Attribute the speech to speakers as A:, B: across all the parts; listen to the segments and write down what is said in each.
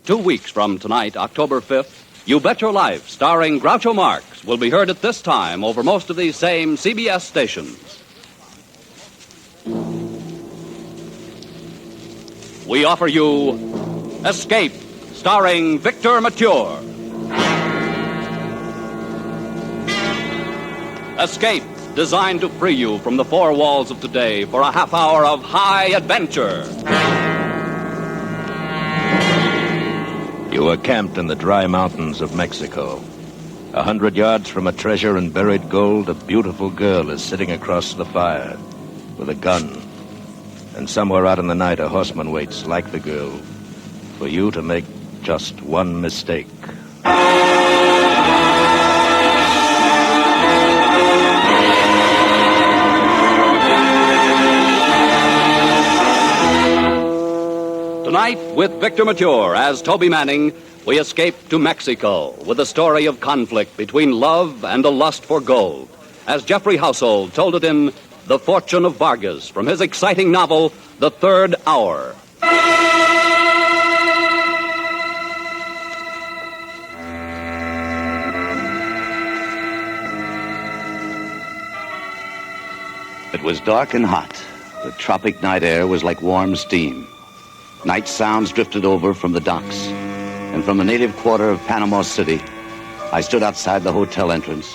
A: 2 weeks from tonight, October 5th, You Bet Your Life, starring Groucho Marx, will be heard at this time over most of these same CBS stations. We offer you Escape, starring Victor Mature. Escape, designed to free you from the four walls of today for a half hour of high adventure.
B: You are camped in the dry mountains of Mexico. 100 yards from a treasure in buried gold, a beautiful girl is sitting across the fire with a gun. And somewhere out in the night, a horseman waits, like the girl, for you to make just one mistake.
A: Tonight, with Victor Mature as Toby Manning, we escape to Mexico with a story of conflict between love and a lust for gold, as Jeffrey Household told it in The Fortune of Vargas from his exciting novel, The Third Hour.
C: It was dark and hot. The tropic night air was like warm steam. Night sounds drifted over from the docks. And from the native quarter of Panama City, I stood outside the hotel entrance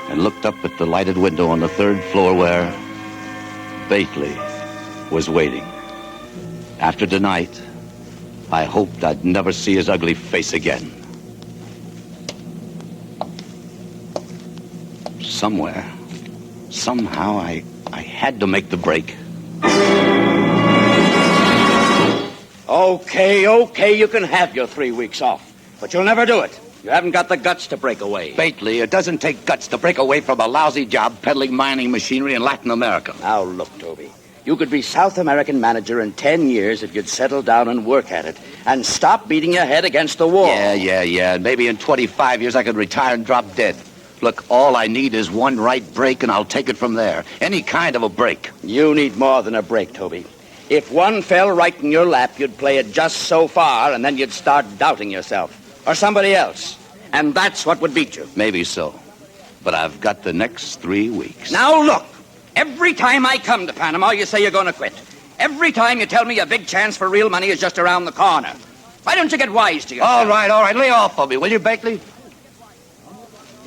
C: and looked up at the lighted window on the third floor where Bately was waiting. After tonight, I hoped I'd never see his ugly face again. Somehow, I had to make the break.
D: Okay, you can have your 3 weeks off. But you'll never do it. You haven't got the guts to break away.
C: Bately, it doesn't take guts to break away from a lousy job peddling mining machinery in Latin America.
D: Now, look, Toby. You could be South American manager in 10 years if you'd settle down and work at it and stop beating your head against the wall.
C: Yeah. Maybe in 25 years I could retire and drop dead. Look, all I need is one right break, and I'll take it from there. Any kind of a break.
D: You need more than a break, Toby. If one fell right in your lap, you'd play it just so far, and then you'd start doubting yourself. Or somebody else. And that's what would beat you.
C: Maybe so. But I've got the next 3 weeks.
D: Now, look. Every time I come to Panama, you say you're going to quit. Every time you tell me a big chance for real money is just around the corner. Why don't you get wise to yourself?
C: All right. Lay off for me, will you, Bately?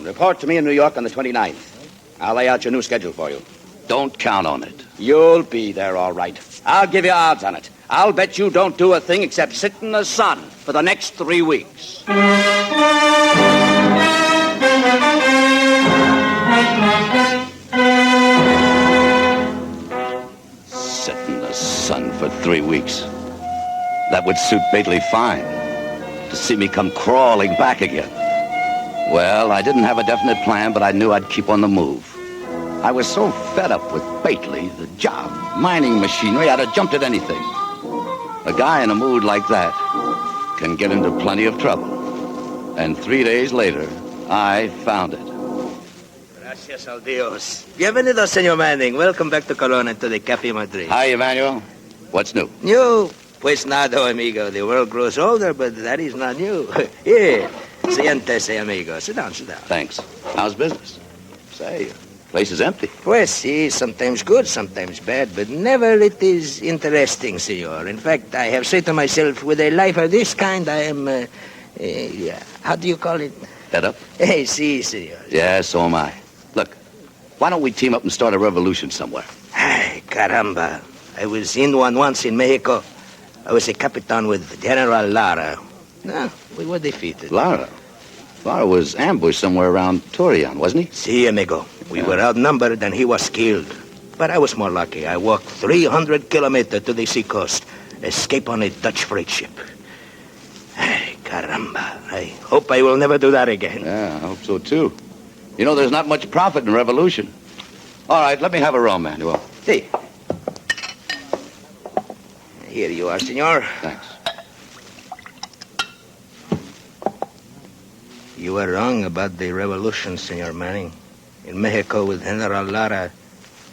D: Report to me in New York on the 29th. I'll lay out your new schedule for you.
C: Don't count on it.
D: You'll be there, all right. I'll give you odds on it. I'll bet you don't do a thing except sit in the sun for the next 3 weeks. Sit in the sun for 3 weeks. That would suit Bately fine. To see me come crawling back again. Well, I didn't have a definite plan, but I knew I'd keep on the move. I was so fed up with Bately, the job, mining machinery, I'd have jumped at anything. A guy in a mood like that can get into plenty of trouble. And 3 days later, I found it.
E: Gracias al Dios. Bienvenido, Senor Manning. Welcome back to Colón and to the Café Madrid.
C: Hi, Emmanuel. What's new?
E: New? Pues nada, amigo. The world grows older, but that is not new. Here. Siéntese, amigo. Sit down.
C: Thanks. How's business? Say, the place is empty.
E: Pues sí, sometimes good, sometimes bad, but never it is interesting, senor. In fact, I have said to myself, with a life of this kind, I am, how do you call it?
C: Fed up?
E: Hey, sí, senor.
C: Yeah, so am I. Look, why don't we team up and start a revolution somewhere?
E: Ay, caramba. I was in one once in Mexico. I was a capitan with General Lara. No, we were defeated.
C: Lara was ambushed somewhere around Torreon, wasn't he?
E: Sí, amigo. We were outnumbered and he was killed. But I was more lucky. I walked 300 kilometers to the seacoast, escape on a Dutch freight ship. Ay, caramba. I hope I will never do that again.
C: Yeah, I hope so, too. You know, there's not much profit in revolution. All right, let me have a rum, Manuel.
E: See. Here you are, senor.
C: Thanks.
E: You were wrong about the revolution, Senor Manning. In Mexico with General Lara,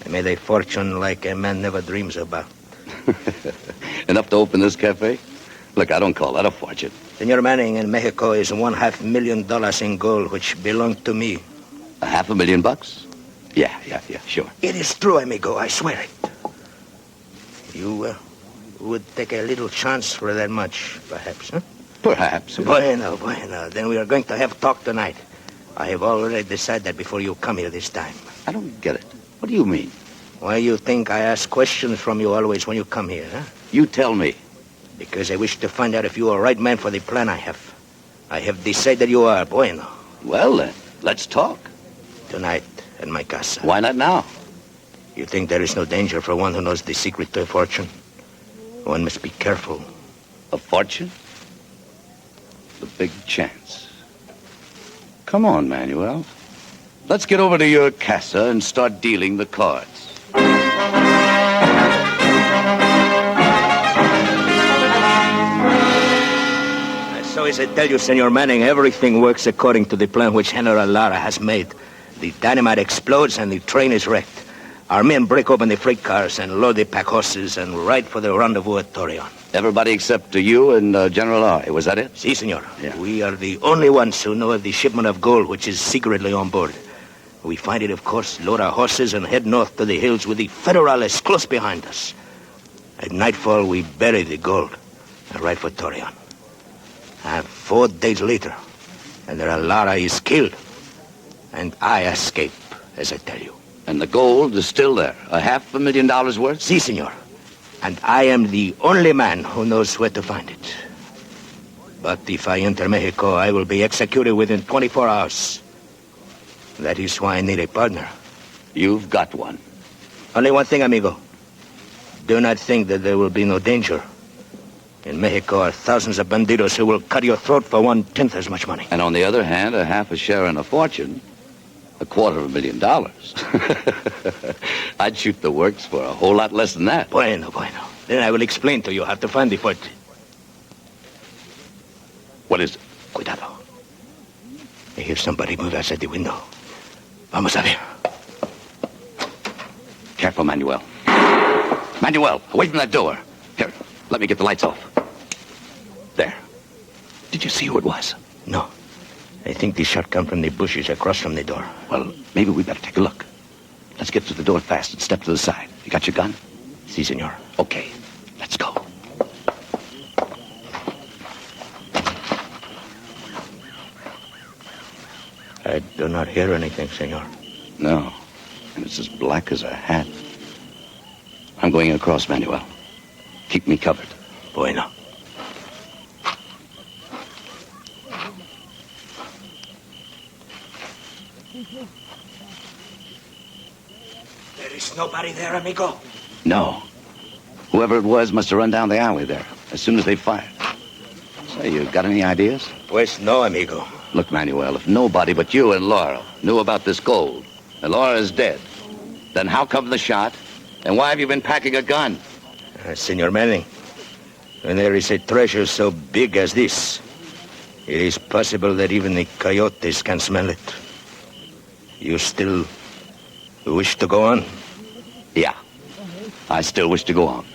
E: I made a fortune like a man never dreams about.
C: Enough to open this cafe?
D: Look, I don't call that a fortune.
E: Senor Manning, in Mexico is $500,000 in gold, which belonged to me.
D: $500,000? Yeah, sure.
E: It is true, amigo. I swear it. You would take a little chance for that much, perhaps, huh?
D: Perhaps.
E: Bueno. Then we are going to have talk tonight. I have already decided that before you come here this time.
D: I don't get it. What do you mean?
E: Why you think I ask questions from you always when you come here, huh?
D: You tell me.
E: Because I wish to find out if you are right man for the plan I have. I have decided you are, bueno.
D: Well, then, let's talk.
E: Tonight at my casa.
D: Why not now?
E: You think there is no danger for one who knows the secret to a fortune? One must be careful.
D: A fortune? The big chance. Come on, Manuel. Let's get over to your casa and start dealing the cards.
E: So as I tell you, Senor Manning, everything works according to the plan which General Lara has made. The dynamite explodes and the train is wrecked. Our men break open the freight cars and load the pack horses and ride for the rendezvous at Torreon.
D: Everybody except you and General Lara. Was that it?
E: Si, senor.
D: Yeah.
E: We are the only ones who know of the shipment of gold which is secretly on board. We find it, of course, load our horses and head north to the hills with the Federales close behind us. At nightfall, we bury the gold and ride for Torreon. And 4 days later, General Lara is killed. And I escape, as I tell you.
D: And the gold is still there. $500,000 worth?
E: Si, senor. And I am the only man who knows where to find it. But if I enter Mexico, I will be executed within 24 hours. That is why I need a partner.
D: You've got one.
E: Only one thing, amigo. Do not think that there will be no danger. In Mexico are thousands of bandidos who will cut your throat for 1/10 as much money.
D: And on the other hand, a half a share in a fortune, $250,000. I'd shoot the works for a whole lot less than that.
E: Bueno. Then I will explain to you how to find the fortune.
D: What is it?
E: Cuidado. I hear somebody move outside the window. Vamos a ver.
D: Careful, Manuel. Manuel, away from that door. Here, let me get the lights off. There. Did you see who it was?
E: No. I think the shot come from the bushes across from the door.
D: Well, maybe we better take a look. Let's get to the door fast and step to the side. You got your gun?
E: Si, senor.
D: Okay, let's go.
E: I do not hear anything, senor.
D: No, and it's as black as a hat. I'm going across, Manuel. Keep me covered.
E: Bueno. There is nobody there, amigo.
D: No. Whoever it was must have run down the alley there as soon as they fired. Say, you got any ideas?
E: Pues no, amigo.
D: Look, Manuel, if nobody but you and Laura knew about this gold, and Laura is dead, then how come the shot? And why have you been packing a gun?
E: Senor Manning, when there is a treasure so big as this, it is possible that even the coyotes can smell it. You still wish to go on?
D: Yeah, I still wish to go on.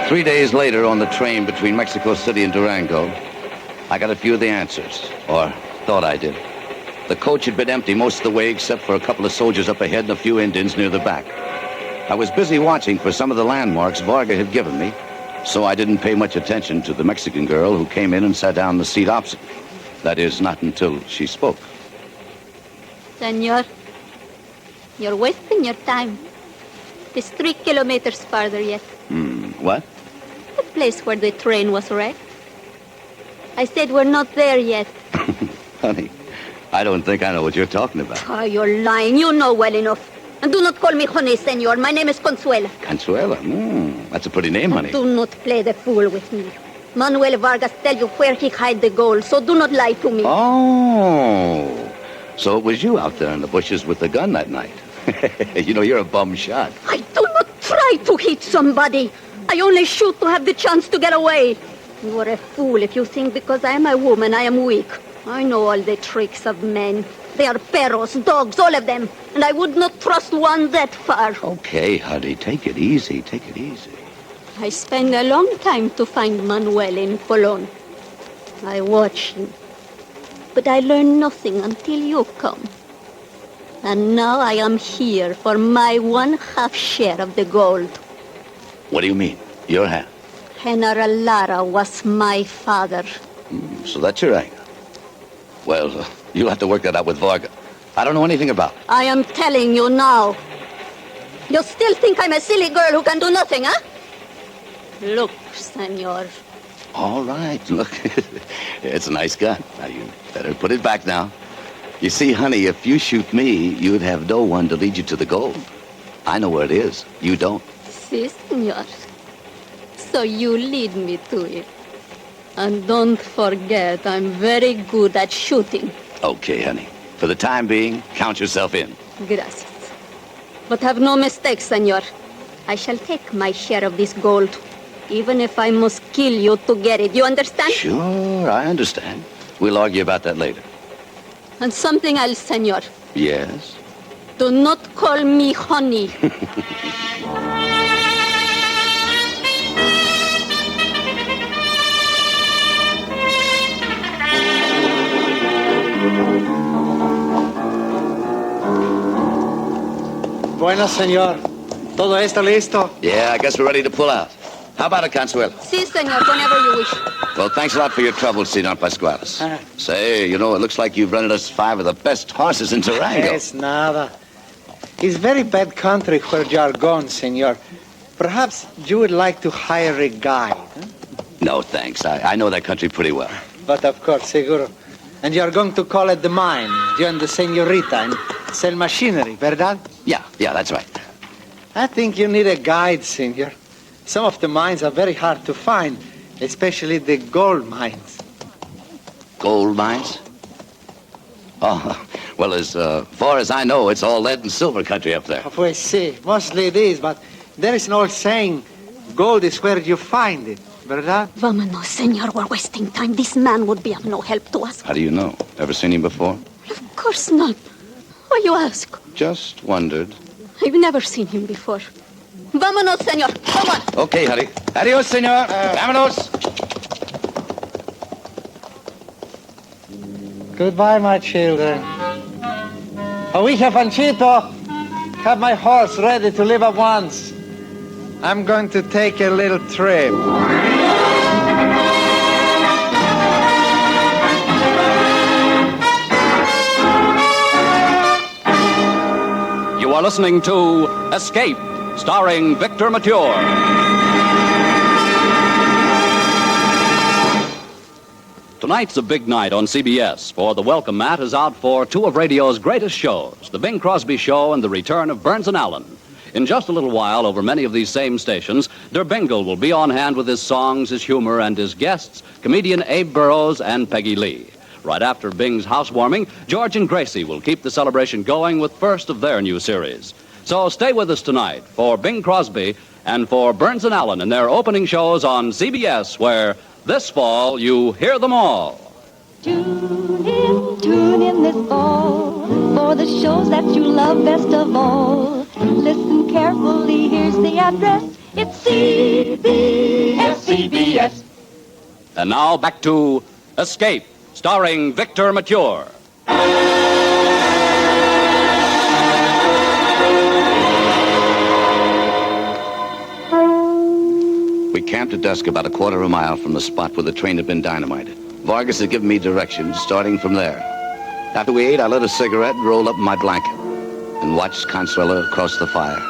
D: 3 days later, on the train between Mexico City and Durango, I got a few of the answers, or thought I did. The coach had been empty most of the way except for a couple of soldiers up ahead and a few Indians near the back. I was busy watching for some of the landmarks Vargas had given me, so I didn't pay much attention to the Mexican girl who came in and sat down in the seat opposite. That is, not until she spoke.
F: Senor, you're wasting your time. It's 3 kilometers farther yet.
D: What?
F: The place where the train was wrecked. I said we're not there yet.
D: Honey, I don't think I know what you're talking about.
F: Oh, you're lying. You know well enough. And do not call me honey, senor. My name is Consuela.
D: Consuela? That's a pretty name, honey.
F: Do not play the fool with me. Manuel Vargas tell you where he hide the gold, so do not lie to me.
D: Oh, so it was you out there in the bushes with the gun that night. You know, you're a bum shot.
F: I do not try to hit somebody. I only shoot to have the chance to get away. You are a fool if you think because I am a woman I am weak. I know all the tricks of men. They are perros, dogs, all of them. And I would not trust one that far.
C: Okay, honey, take it easy. Take it easy.
F: I spent a long time to find Manuel in Colon. I watched him. But I learned nothing until you come. And now I am here for my 1/2 share of the gold.
C: What do you mean? Your half?
F: General Lara was my father.
C: So that's your angle. Well, you'll have to work that out with Vargas. I don't know anything about it.
F: I am telling you now. You still think I'm a silly girl who can do nothing, huh? Look, senor.
C: All right, look. It's a nice gun. Now, you better put it back now. You see, honey, if you shoot me, you'd have no one to lead you to the gold. I know where it is. You don't.
F: Si, senor. So you lead me to it. And don't forget, I'm very good at shooting.
C: Okay, honey. For the time being, count yourself in.
F: Gracias. But have no mistake, senor. I shall take my share of this gold, even if I must kill you to get it. You understand?
C: Sure, I understand. We'll argue about that later.
F: And something else, senor.
C: Yes?
F: Do not call me honey.
G: Bueno, señor. ¿Todo está listo?
C: Yeah, I guess we're ready to pull out. How about it, Consuelo?
F: Si, senor, whenever you wish.
C: Well, thanks a lot for your trouble, Senor Pascuales. Say, you know, it looks like you've rented us 5 of the best horses in Durango.
G: Es nada. It's very bad country where you are gone, senor. Perhaps you would like to hire a guide. Huh?
C: No, thanks. I know that country pretty well.
G: But of course, seguro. And you are going to call at the mine, you and the senorita, and sell machinery, verdad?
C: Yeah, that's right.
G: I think you need a guide, senor. Some of the mines are very hard to find, especially the gold mines.
C: Gold mines? Oh, well, as far as I know, it's all lead and silver country up there.
G: Pues sí, mostly it is, but there is an old saying, gold is where you find it, verdad?
F: Vámonos, senor. We're wasting time. This man would be of no help to us.
C: How do you know? Ever seen him before?
F: Of course not. Why you ask?
C: Just wondered.
F: I've never seen him before. Vámonos, senor. Come on.
C: Okay, honey. Adios, senor. Vámonos.
G: Goodbye, my children. Ouija, Panchito, have my horse ready to leave at once. I'm going to take a little trip.
A: You are listening to Escape, starring Victor Mature. Tonight's a big night on CBS, for the welcome mat is out for 2 of radio's greatest shows, The Bing Crosby Show and the return of Burns and Allen. In just a little while, over many of these same stations, Der Bingle will be on hand with his songs, his humor, and his guests, comedian Abe Burrows and Peggy Lee. Right after Bing's housewarming, George and Gracie will keep the celebration going with first of their new series. So stay with us tonight for Bing Crosby and for Burns and Allen in their opening shows on CBS, where this fall you hear them all.
H: Tune in this fall for the shows that you love best of all. Listen carefully, here's the address. It's CBS.
A: And now back to Escape, starring Victor Mature.
C: We camped at dusk about a quarter of a mile from the spot where the train had been dynamited. Vargas had given me directions, starting from there. After we ate, I lit a cigarette and rolled up in my blanket and watched Consuela across the fire.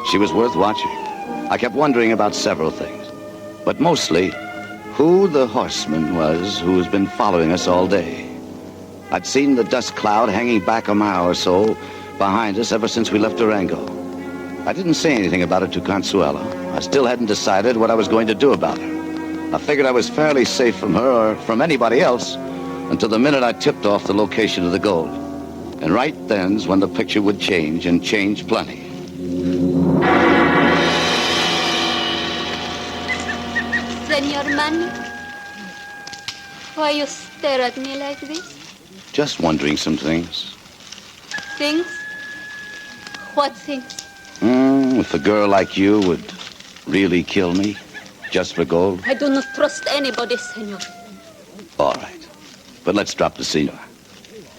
C: She was worth watching. I kept wondering about several things, but mostly who the horseman was who has been following us all day. I'd seen the dust cloud hanging back a mile or so behind us ever since we left Durango. I didn't say anything about it to Consuela. I still hadn't decided what I was going to do about her. I figured I was fairly safe from her or from anybody else until the minute I tipped off the location of the gold. And right then's when the picture would change, and change plenty.
F: Senor Manny? Why you stare at me like this?
C: Just wondering some things.
F: Things? What things?
C: If a girl like you would really kill me just for gold?
F: I do not trust anybody, senor.
C: All right. But let's drop the senor.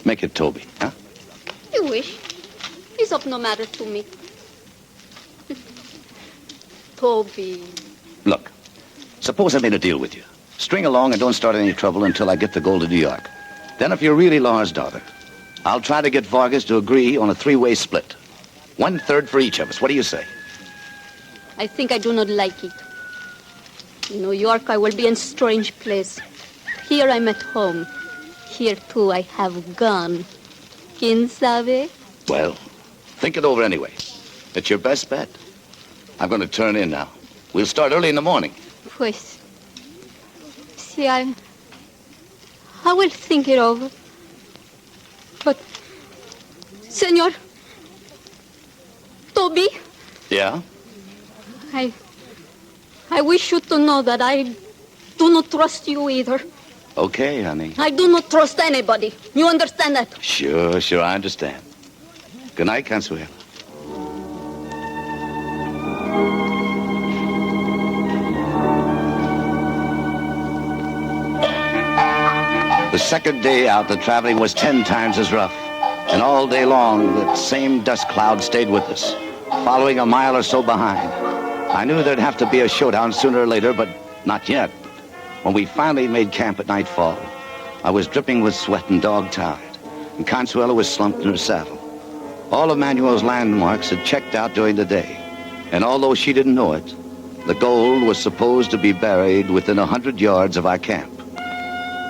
C: Make it Toby, huh?
F: You wish. It's of no matter to me. Toby.
C: Look, suppose I made a deal with you. String along and don't start any trouble until I get the gold to New York. Then if you're really Laura's daughter, I'll try to get Vargas to agree on a three-way split. 1/3 for each of us. What do you say?
F: I think I do not like it. In New York, I will be in strange place. Here I'm at home. Here, too, I have gun. ¿Quién sabe?
C: Well, think it over anyway. It's your best bet. I'm going to turn in now. We'll start early in the morning.
F: Pues, see, I will think it over. But, senor, Toby,
C: Yeah?
F: I wish you to know that I do not trust you either.
C: Okay, honey.
F: I do not trust anybody. You understand that?
C: Sure, I understand. Good night, Consuelo. The second day out, the traveling was 10 times as rough. And all day long, that same dust cloud stayed with us, following a mile or so behind. I knew there'd have to be a showdown sooner or later, but not yet. When we finally made camp at nightfall, I was dripping with sweat and dog-tired, and Consuelo was slumped in her saddle. All of Manuel's landmarks had checked out during the day, and although she didn't know it, the gold was supposed to be buried within 100 yards of our camp.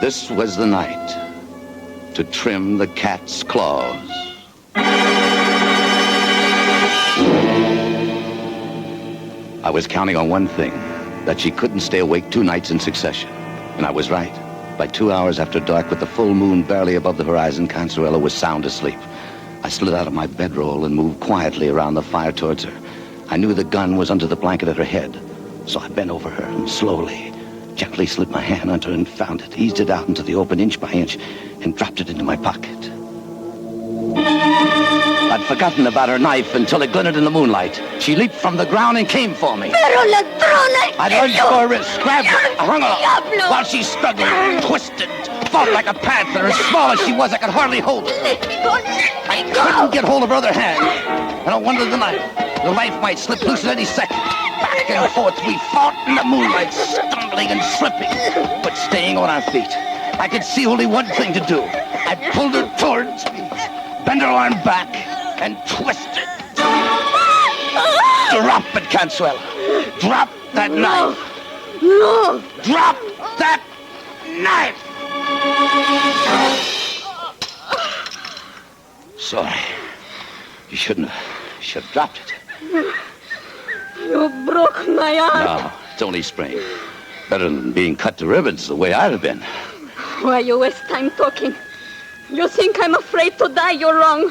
C: This was the night to trim the cat's claws. I was counting on one thing, that she couldn't stay awake 2 nights in succession. And I was right. By 2 hours after dark, with the full moon barely above the horizon, Consuelo was sound asleep. I slid out of my bedroll and moved quietly around the fire towards her. I knew the gun was under the blanket at her head, so I bent over her and slowly, gently slid my hand under her and found it, eased it out into the open inch by inch, and dropped it into my pocket. I'd forgotten about her knife until it glinted in the moonlight. She leaped from the ground and came for me.
F: Pero ladrona!
C: I lunged for her wrist, grabbed her, I hung her up. While she struggled, twisted, fought like a panther. As small as she was, I could hardly hold her.
F: Let me go!
C: I couldn't get hold of her other hand. And I wondered the knife. The knife might slip loose at any second. Back and forth, we fought in the moonlight, stumbling and slipping, but staying on our feet. I could see only one thing to do. I pulled her towards me, bent her arm back, and twisted. Drop it, Consuelo. Drop that knife.
F: No!
C: Drop that knife! Sorry. You should have dropped it.
F: You broke my arm.
C: No, it's only sprained. Better than being cut to ribbons the way I'd have been.
F: Why you waste time talking? You think I'm afraid to die? You're wrong.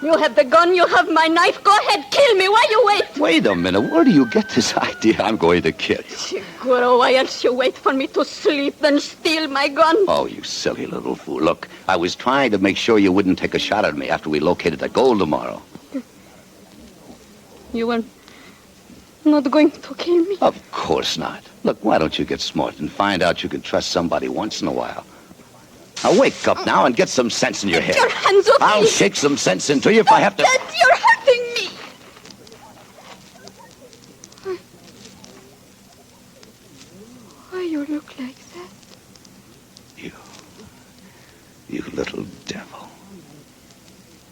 F: You have the gun, you have my knife. Go ahead, kill me. Why you wait?
C: Wait a minute. Where do you get this idea I'm going to kill you?
F: Seguro, why else you wait for me to sleep, then steal my gun?
C: Oh, you silly little fool. Look, I was trying to make sure you wouldn't take a shot at me after we located the gold tomorrow.
F: You were not going to kill me?
C: Of course not. Look, why don't you get smart and find out you can trust somebody once in a while? Now, wake up now and get some sense in your head.
F: Get your hands off me!
C: I'll shake some sense into you if I have to...
F: Dad, you're hurting me! Why you look like that?
C: You little devil.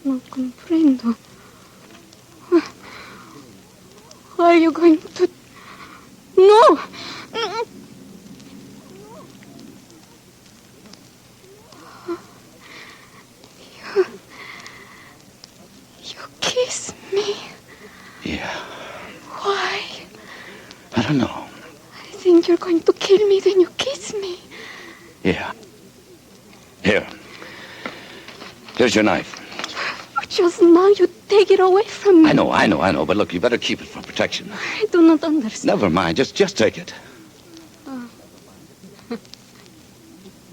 F: No comprendo. Are you going to... No! You kiss me.
C: Yeah.
F: Why?
C: I don't know.
F: I think you're going to kill me, then you kiss me.
C: Yeah. Here. Here's your knife.
F: But just now you take it away from me.
C: I know. But look, you better keep it for protection.
F: I do not understand.
C: Never mind. Just take it.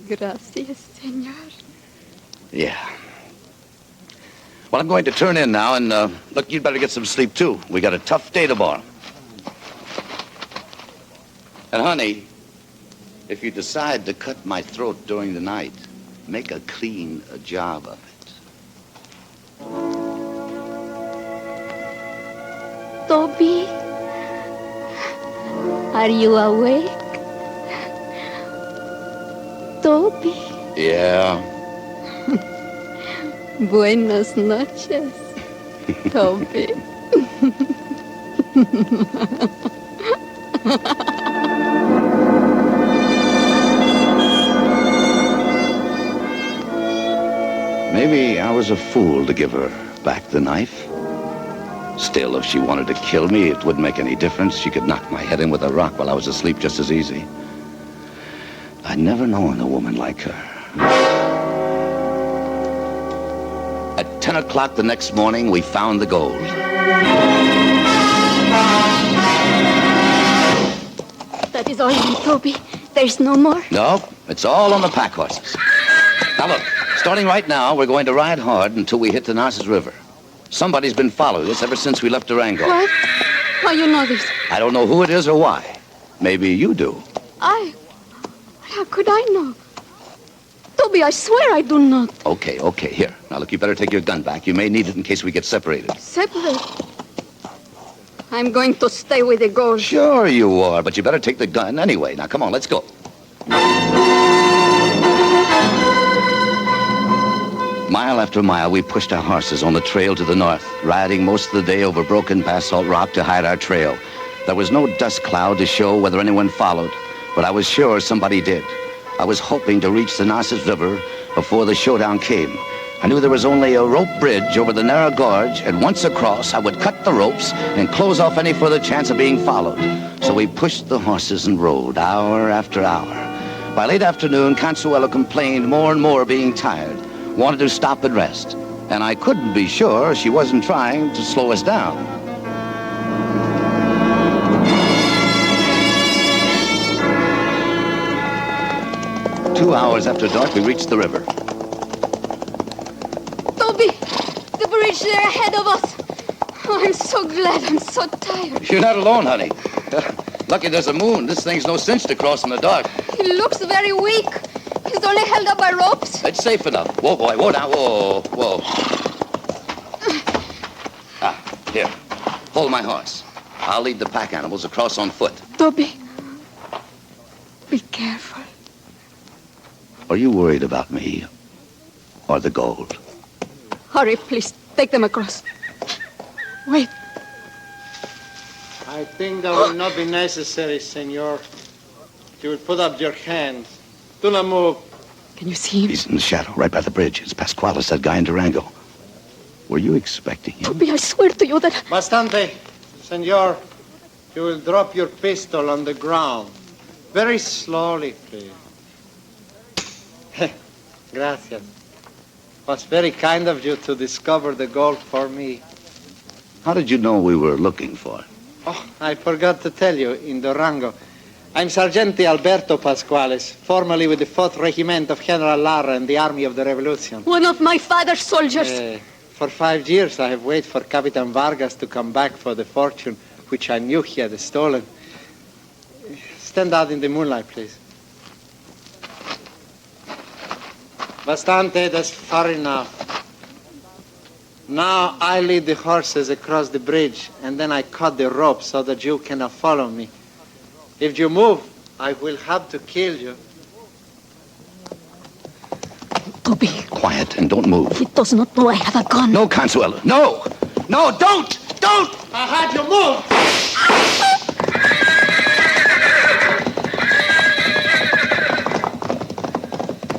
F: Gracias, senor.
C: Yeah. Well, I'm going to turn in now, and look, you'd better get some sleep, too. We got a tough day tomorrow. And, honey, if you decide to cut my throat during the night, make a clean job of it.
F: Toby, are you awake? Toby.
C: Yeah.
F: Buenas noches, Toby.
C: Maybe I was a fool to give her back the knife. Still, if she wanted to kill me, it wouldn't make any difference. She could knock my head in with a rock while I was asleep just as easy. I'd never known a woman like her. At 10 o'clock the next morning, we found the gold.
F: That is all, Toby. There's no more.
C: No, it's all on the pack horses. Now look, starting right now, we're going to ride hard until we hit the Narcissus River. Somebody's been following us ever since we left Durango.
F: What? How you know this?
C: I don't know who it is or why. Maybe you do.
F: How could I know? Toby, I swear I do not.
C: Okay, here. Now look, you better take your gun back. You may need it in case we get separated.
F: Separate? I'm going to stay with the gold.
C: Sure you are, but you better take the gun anyway. Now come on, let's go. Mile after mile, we pushed our horses on the trail to the north, riding most of the day over broken basalt rock to hide our trail. There was no dust cloud to show whether anyone followed, but I was sure somebody did. I was hoping to reach the Narcissus River before the showdown came. I knew there was only a rope bridge over the Nero gorge, and once across, I would cut the ropes and close off any further chance of being followed. So we pushed the horses and rode, hour after hour. By late afternoon, Consuelo complained more and more, being tired, wanted to stop and rest. And I couldn't be sure she wasn't trying to slow us down. Two hours after dark, we reached the river.
F: Toby, the bridge there ahead of us. Oh, I'm so glad. I'm so tired.
C: You're not alone, honey. Lucky there's a moon. This thing's no cinch to cross in the dark.
F: He looks very weak. He's only held up by ropes.
C: It's safe enough. Whoa, boy. Whoa, now. Whoa. Here. Hold my horse. I'll lead the pack animals across on foot.
F: Toby, be careful.
C: Are you worried about me or the gold?
F: Hurry, please. Take them across. Wait.
G: I think that will not be necessary, senor. You will put up your hands. Do not move.
F: Can you see him?
C: He's in the shadow, right by the bridge. It's Pasquales, that guy in Durango. Were you expecting him?
F: Toby, I swear to you that...
G: Bastante, senor. You will drop your pistol on the ground. Very slowly, please. Gracias. It was very kind of you to discover the gold for me.
C: How did you know we were looking for it?
G: Oh, I forgot to tell you, in Durango. I'm Sergeante Alberto Pasquales, formerly with the 4th Regiment of General Lara in the Army of the Revolution.
F: One of my father's soldiers.
G: For 5 years, I have waited for Capitan Vargas to come back for the fortune which I knew he had stolen. Stand out in the moonlight, please. Bastante, that's far enough. Now I lead the horses across the bridge, and then I cut the rope so that you cannot follow me. If you move, I will have to kill you.
F: Toby.
C: Quiet and don't move.
F: He does not know I have a gun.
C: No, Consuelo. No! No, don't! Don't!
G: I had you move!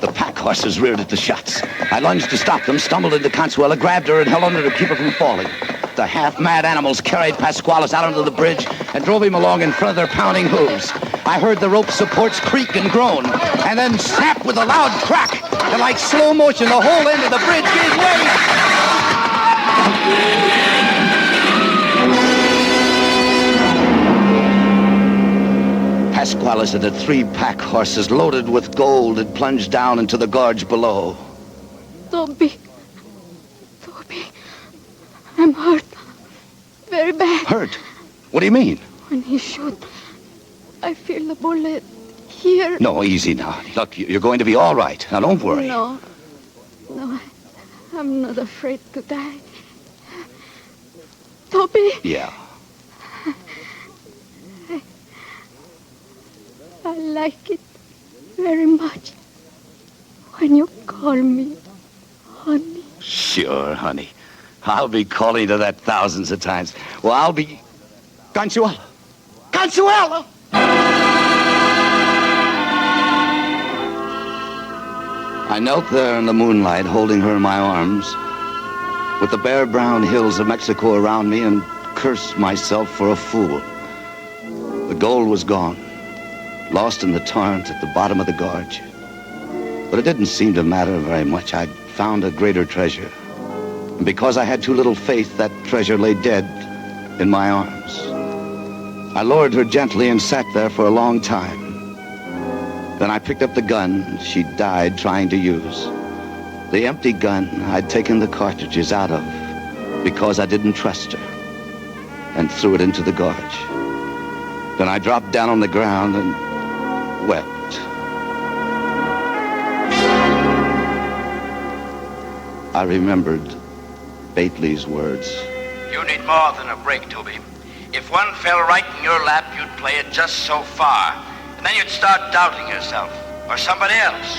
C: The pack horses reared at the shots. I lunged to stop them, stumbled into Consuelo, grabbed her, and held on her to keep her from falling. The half-mad animals carried Pasquales out onto the bridge and drove him along in front of their pounding hooves. I heard the rope supports creak and groan, and then snap with a loud crack. And like slow motion, the whole end of the bridge gave way. Pasquales and the 3 pack horses loaded with gold had plunged down into the gorge below.
F: Toby, I'm hurt. Very bad.
C: Hurt? What do you mean?
F: When he shot, I feel the bullet here.
C: No, easy now. Look, you're going to be all right. Now, don't worry.
F: No, I'm not afraid to die. Toby?
C: Yeah.
F: I like it very much when you call me honey.
C: Sure, honey. I'll be calling to that thousands of times. Well, I'll be... Consuelo! Consuelo! I knelt there in the moonlight, holding her in my arms, with the bare brown hills of Mexico around me, and cursed myself for a fool. The gold was gone, lost in the torrent at the bottom of the gorge. But it didn't seem to matter very much. I'd found a greater treasure. And because I had too little faith, that treasure lay dead in my arms. I lowered her gently and sat there for a long time. Then I picked up the gun she died trying to use. The empty gun I'd taken the cartridges out of because I didn't trust her, and threw it into the gorge. Then I dropped down on the ground and wept. I remembered Bately's words.
E: You need more than a break, Toby. If one fell right in your lap, you'd play it just so far. And then you'd start doubting yourself, or somebody else.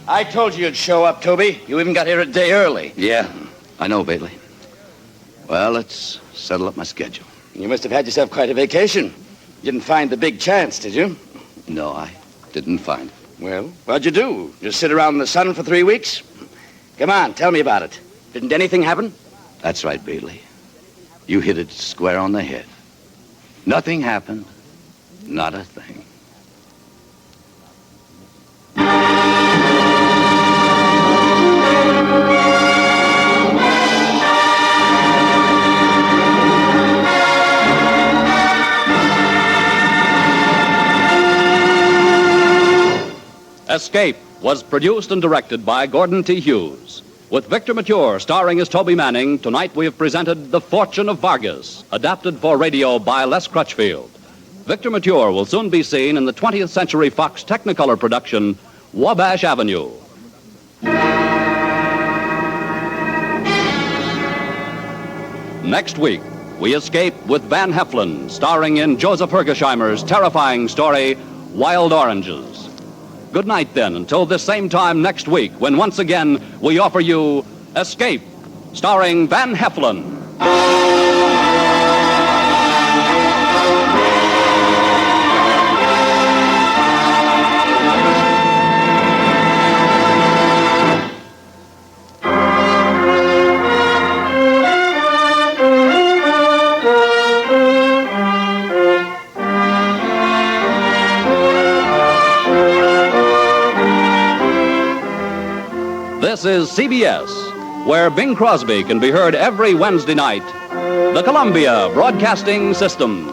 E: I told you you'd show up, Toby. You even got here a day early.
C: Yeah, I know, Bately. Well, let's settle up my schedule.
E: You must have had yourself quite a vacation. You didn't find the big chance, did you?
C: No, I didn't find it.
E: Well, what'd you do? Just sit around in the sun for 3 weeks? Come on, tell me about it. Didn't anything happen?
C: That's right, Bately. You hit it square on the head. Nothing happened. Not a thing.
A: Escape was produced and directed by Gordon T. Hughes. With Victor Mature starring as Toby Manning, tonight we have presented The Fortune of Vargas, adapted for radio by Les Crutchfield. Victor Mature will soon be seen in the 20th Century Fox Technicolor production, Wabash Avenue. Next week, we escape with Van Heflin, starring in Joseph Hergesheimer's terrifying story, Wild Oranges. Good night, then, until this same time next week, when once again we offer you Escape, starring Van Heflin. This is CBS, where Bing Crosby can be heard every Wednesday night. The Columbia Broadcasting System.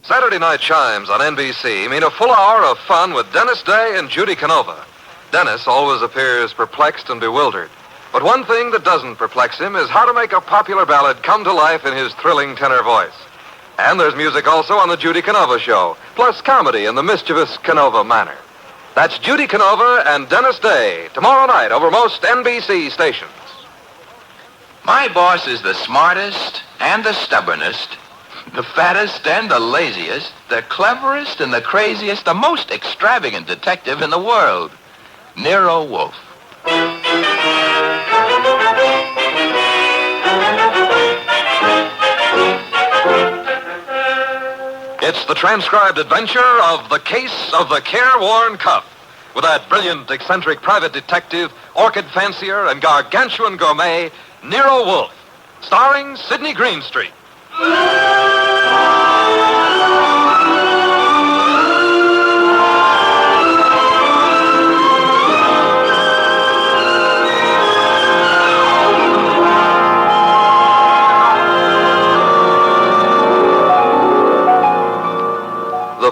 I: Saturday night chimes on NBC mean a full hour of fun with Dennis Day and Judy Canova. Dennis always appears perplexed and bewildered. But one thing that doesn't perplex him is how to make a popular ballad come to life in his thrilling tenor voice. And there's music also on the Judy Canova Show, plus comedy in the mischievous Canova manner. That's Judy Canova and Dennis Day, tomorrow night over most NBC stations.
J: My boss is the smartest and the stubbornest, the fattest and the laziest, the cleverest and the craziest, the most extravagant detective in the world, Nero Wolfe.
I: It's the transcribed adventure of The Case of the Careworm Cuff, with that brilliant, eccentric private detective, orchid fancier, and gargantuan gourmet, Nero Wolfe, starring Sidney Greenstreet.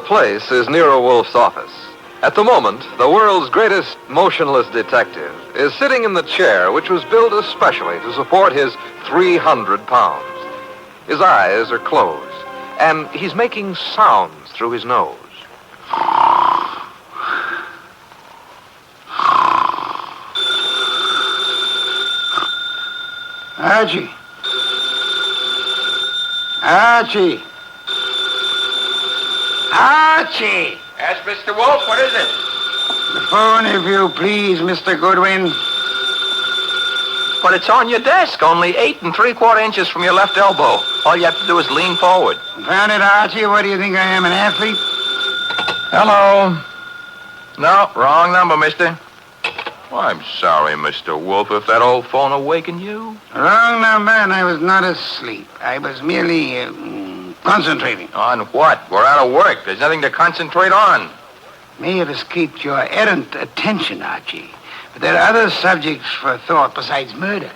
I: place is Nero Wolfe's office. At the moment, the world's greatest motionless detective is sitting in the chair which was built especially to support his 300 pounds. His eyes are closed, and he's making sounds through his nose.
K: Archie. Archie. Archie!
J: Yes, Mr. Wolfe, what is it?
K: The phone, if you please, Mr. Goodwin.
J: But it's on your desk, only 8 3/4 inches from your left elbow. All you have to do is lean forward.
K: Found it, Archie? What do you think I am, an athlete?
J: Hello. No, wrong number, mister. Well, I'm sorry, Mr. Wolfe, if that old phone awakened you.
K: Wrong number, and I was not asleep. I was merely concentrating.
J: On what? We're out of work. There's nothing to concentrate on.
K: May have escaped your errant attention, Archie. But there are other subjects for thought besides murder.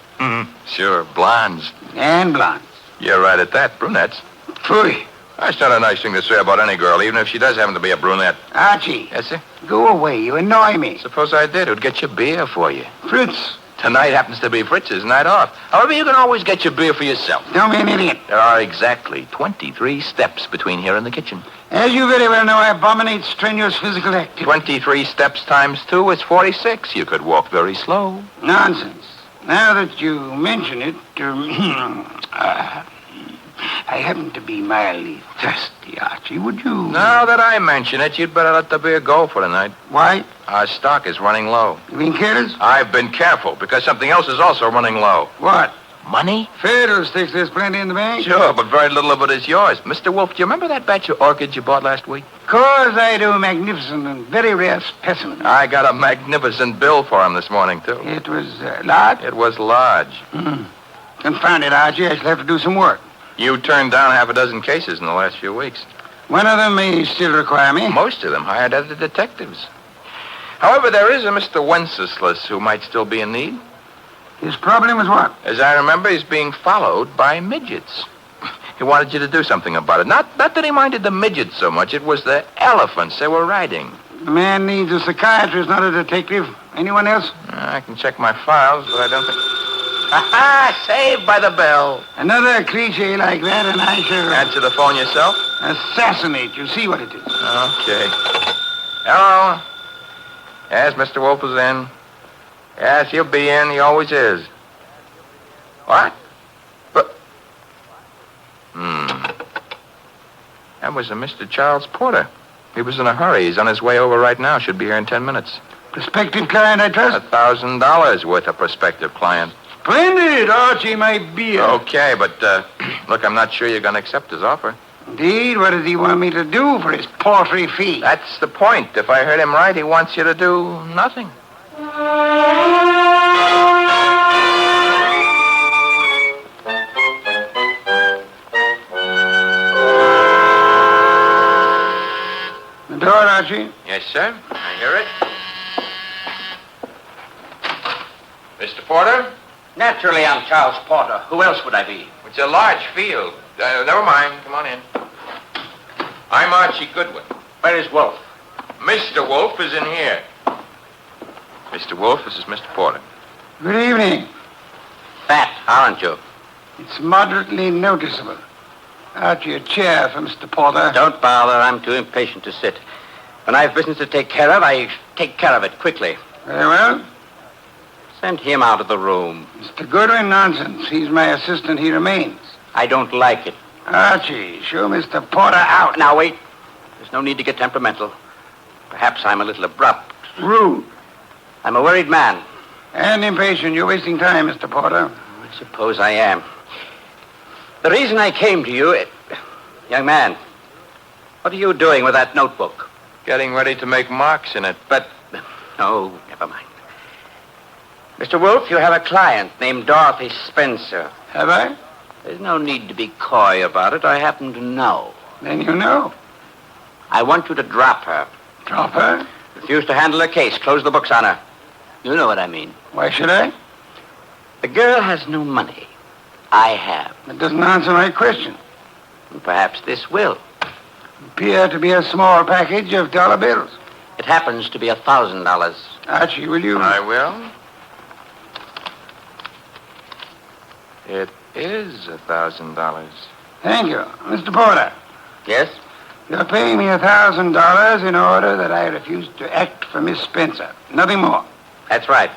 J: Sure, blondes.
K: And blondes.
J: You're right at that, brunettes.
K: Phooey.
J: That's not a nice thing to say about any girl, even if she does happen to be a brunette.
K: Archie.
J: Yes, sir?
K: Go away. You annoy me.
J: Suppose I did. Who'd get you beer for you?
K: Fritz.
J: Tonight happens to be Fritz's night off. However, you can always get your beer for yourself.
K: Don't be an idiot.
J: There are exactly 23 steps between here and the kitchen.
K: As you very well know, I abominate strenuous physical activity.
J: 23 steps times 2 is 46. You could walk very slow.
K: Nonsense. Now that you mention it, I happen to be mildly thirsty, Archie. Would you...
J: Now that I mention it, you'd better let the beer go for tonight.
K: Why?
J: Our stock is running low.
K: You being careless?
J: I've been careful, because something else is also running low.
K: What?
J: Money?
K: Fiddlesticks, there's plenty in the bank.
J: Sure, but very little of it is yours. Mr. Wolfe, do you remember that batch of orchids you bought last week?
K: Course I do. Magnificent and very rare specimen.
J: I got a magnificent bill for him this morning, too.
K: It was large?
J: It was large.
K: Confound it, Archie. I shall have to do some work.
J: You turned down half a dozen cases in the last few weeks.
K: One of them may still require me.
J: Most of them hired other detectives. However, there is a Mr. Wenceslas who might still be in need.
K: His problem is what?
J: As I remember, he's being followed by midgets. He wanted you to do something about it. Not that he minded the midgets so much. It was the elephants they were riding.
K: The man needs a psychiatrist, not a detective. Anyone else?
J: I can check my files, but I don't think... Ha-ha! Saved by the bell.
K: Another cliche like that, and I shall...
J: Answer the phone yourself?
K: Assassinate you. See what it is.
J: Okay. Hello? Yes, Mr. Wolfe is in. Yes, he'll be in. He always is. What? But... That was a Mr. Charles Porter. He was in a hurry. He's on his way over right now. Should be here in 10 minutes.
K: Prospective client, I trust?
J: $1,000 worth of prospective client.
K: Splendid, Archie, my beer.
J: Okay, but, look, I'm not sure you're going to accept his offer.
K: Indeed? What does he want me to do for his paltry fee?
J: That's the point. If I heard him right, he wants you to do nothing.
K: The door, Archie.
J: Yes, sir. I hear it. Mr. Porter?
L: Naturally, I'm Charles Porter. Who else would I be?
J: It's a large field. Never mind. Come on in. I'm Archie Goodwin.
L: Where is Wolfe?
J: Mr. Wolfe is in here. Mr. Wolfe, this is Mr. Porter.
K: Good evening.
L: Fat, aren't you?
K: It's moderately noticeable. Archie, a chair for Mr. Porter.
L: Don't bother. I'm too impatient to sit. When I have business to take care of, I take care of it quickly.
K: Very well.
L: Send him out of the room.
K: Mr. Goodwin, nonsense. He's my assistant. He remains.
L: I don't like it.
K: Archie, show Mr. Porter out.
L: Now, wait. There's no need to get temperamental. Perhaps I'm a little abrupt.
K: Rude.
L: I'm a worried man.
K: And impatient. You're wasting time, Mr. Porter.
L: I suppose I am. The reason I came to you... Young man, what are you doing with that notebook?
J: Getting ready to make marks in it.
L: But... Oh, never mind. Mr. Wolfe, you have a client named Dorothy Spencer.
K: Have I?
L: There's no need to be coy about it. I happen to know.
K: Then you know.
L: I want you to drop her.
K: Drop her?
L: Refuse to handle her case. Close the books on her. You know what I mean.
K: Why should I?
L: The girl has no money. I have.
K: That doesn't answer my question.
L: And perhaps this will.
K: Appear to be a small package of dollar bills.
L: It happens to be $1,000.
K: Archie, will you?
J: I will. It is $1,000.
K: Thank you. Mr. Porter,
L: Yes?
K: you're paying me $1,000 in order that I refuse to act for Miss Spencer. Nothing more.
L: That's right.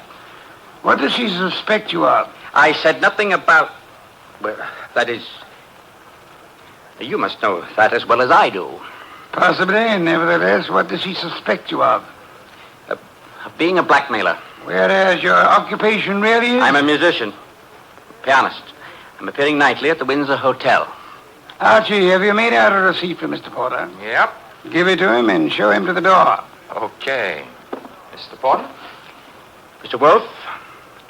K: What does she suspect you of?
L: I said nothing about... Well, that is... You must know that as well as I do.
K: Possibly, and nevertheless, what does she suspect you of?
L: Being a blackmailer.
K: Whereas your occupation really is?
L: I'm a musician. Pianist. I'm appearing nightly at the Windsor Hotel.
K: Archie, have you made out a receipt for Mr. Porter?
J: Yep.
K: Give it to him and show him to the door.
J: Okay. Mr. Porter?
L: Mr. Wolfe,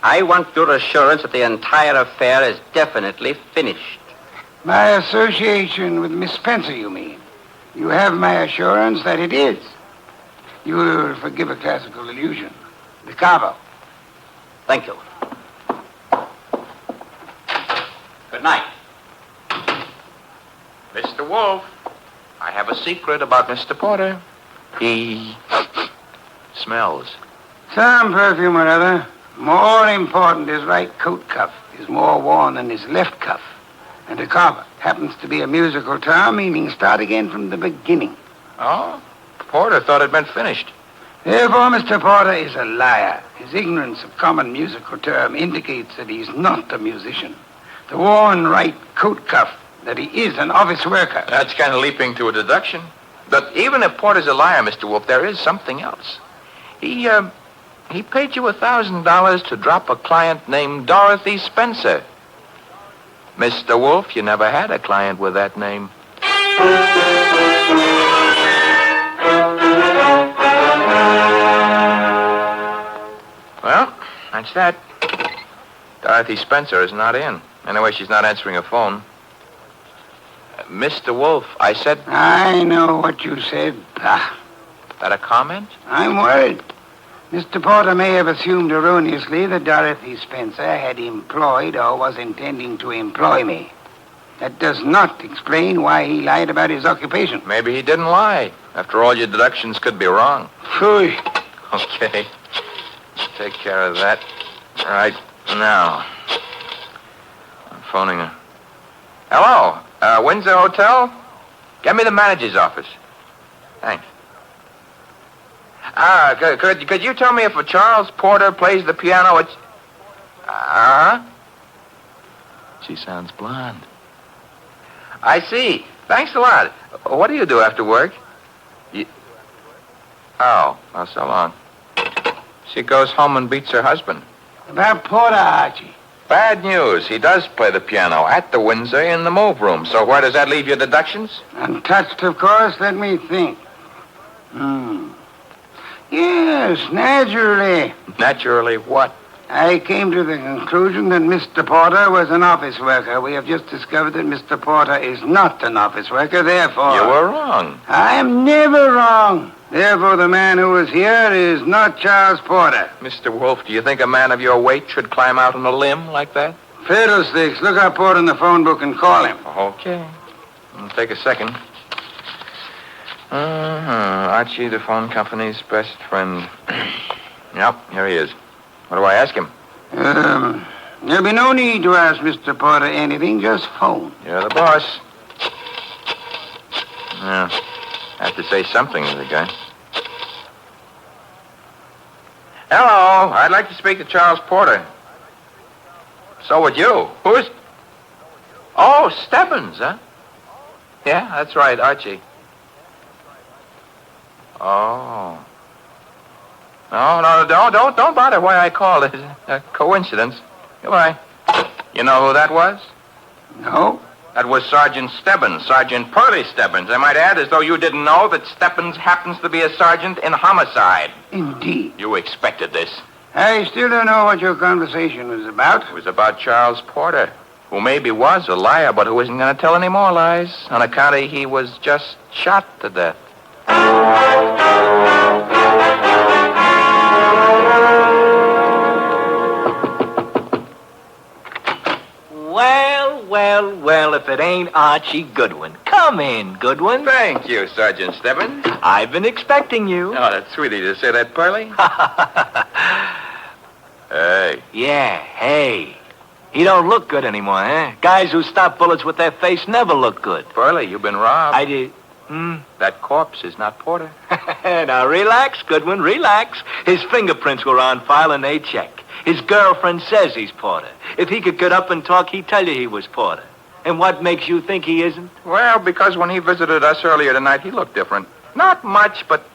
L: I want your assurance that the entire affair is definitely finished.
K: My association with Miss Spencer, you mean? You have my assurance that it is. You will forgive a classical illusion. The Cabo.
L: Thank you. Good night.
J: Mr. Wolfe, I have a secret about Mr. Porter. He smells.
K: Some perfume or other. More important, his right coat cuff is more worn than his left cuff. And a carver happens to be a musical term meaning start again from the beginning.
J: Oh? Porter thought it meant finished.
K: Therefore, Mr. Porter is a liar. His ignorance of common musical term indicates that he's not a musician. The worn right coat cuff, that he is an office worker.
J: That's kind of leaping to a deduction. But even if Porter's a liar, Mr. Wolfe, there is something else. He paid you $1,000 to drop a client named Dorothy Spencer. Mr. Wolfe, you never had a client with that name. Well, that's that. Dorothy Spencer is not in. Anyway, she's not answering her phone. Mr. Wolfe, I said...
K: I know what you said.
J: That a comment?
K: I'm worried. Mr. Porter may have assumed erroneously that Dorothy Spencer had employed or was intending to employ me. That does not explain why he lied about his occupation.
J: Maybe he didn't lie. After all, your deductions could be wrong.
K: Phooey.
J: Okay. Take care of that right now. I'm phoning her. Hello? Windsor Hotel? Get me the manager's office. Thanks. Could you tell me if a Charles Porter plays the piano? It's... Uh-huh. She sounds blonde. I see. Thanks a lot. What do you do after work? Oh, so long. She goes home and beats her husband.
K: About Porter, Archie.
J: Bad news. He does play the piano at the Windsor in the move room. So where does that leave your deductions?
K: Untouched, of course. Let me think. Yes, naturally.
J: Naturally what?
K: I came to the conclusion that Mr. Porter was an office worker. We have just discovered that Mr. Porter is not an office worker, therefore...
J: You were wrong.
K: I am never wrong. Therefore, the man who was here is not Charles Porter.
J: Mr. Wolfe, do you think a man of your weight should climb out on a limb like that?
K: Fiddlesticks. Look up Porter in the phone book and call him.
J: Okay. It'll take a second. Archie, the phone company's best friend. Yep, here he is. What do I ask him?
K: There'll be no need to ask Mr. Porter anything. Just phone.
J: You're the boss. Yeah. Have to say something to the guy. Hello. I'd like to speak to Charles Porter. So would you. Who's... Oh, Stebbins, huh? Yeah, that's right, Archie. Oh. No, don't bother why I called. It's a coincidence. Goodbye. You know who that was?
K: No.
J: That was Sergeant Stebbins, Sergeant Pearlie Stebbins. I might add, as though you didn't know, that Stebbins happens to be a sergeant in homicide.
K: Indeed.
J: You expected this.
K: I still don't know what your conversation was about.
J: It was about Charles Porter, who maybe was a liar, but who isn't going to tell any more lies on account of he was just shot to death.
M: Well, if it ain't Archie Goodwin. Come Come in, Goodwin.
J: Thank you, Sergeant Stebbins.
M: I've been expecting you.
J: Oh, that's sweet of you to say that, Pearlie. Hey.
M: Yeah, hey. He don't look good anymore, eh? Guys who stop bullets with their face never look good.
J: Pearlie, you've been robbed.
M: I did.
J: That corpse is not Porter.
M: Now, relax, Goodwin, relax. His fingerprints were on file and they check. His girlfriend says he's Porter. If he could get up and talk, he'd tell you he was Porter. And what makes you think he isn't?
J: Well, because when he visited us earlier tonight, he looked different. Not much, but...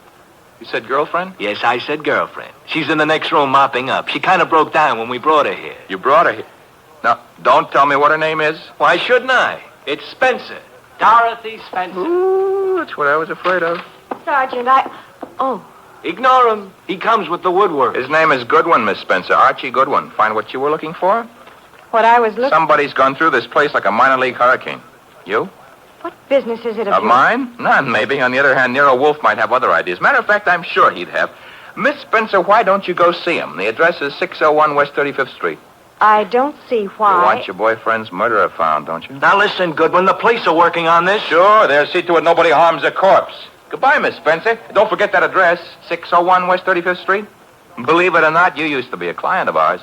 J: You said girlfriend?
M: Yes, I said girlfriend. She's in the next room mopping up. She kind of broke down when we brought her here.
J: You brought her here? Now, don't tell me what her name is.
M: Why shouldn't I? It's Spencer. Dorothy Spencer.
J: Ooh, that's what I was afraid of.
N: Sergeant, Oh.
M: Ignore him. He comes with the woodwork.
J: His name is Goodwin, Miss Spencer. Archie Goodwin. Find what you were looking for?
N: What I was looking...
J: Somebody's gone through this place like a minor league hurricane. You?
N: What business is it of
J: Of mine? None, maybe. On the other hand, Nero Wolfe might have other ideas. Matter of fact, I'm sure he'd have. Miss Spencer, why don't you go see him? The address is 601 West 35th Street.
N: I don't see why...
J: You want your boyfriend's murderer found, don't you?
M: Now listen, Goodwin, the police are working on this.
J: Sure, they'll see to it nobody harms a corpse. Goodbye, Miss Spencer. Don't forget that address, 601 West 35th Street. Believe it or not, you used to be a client of ours.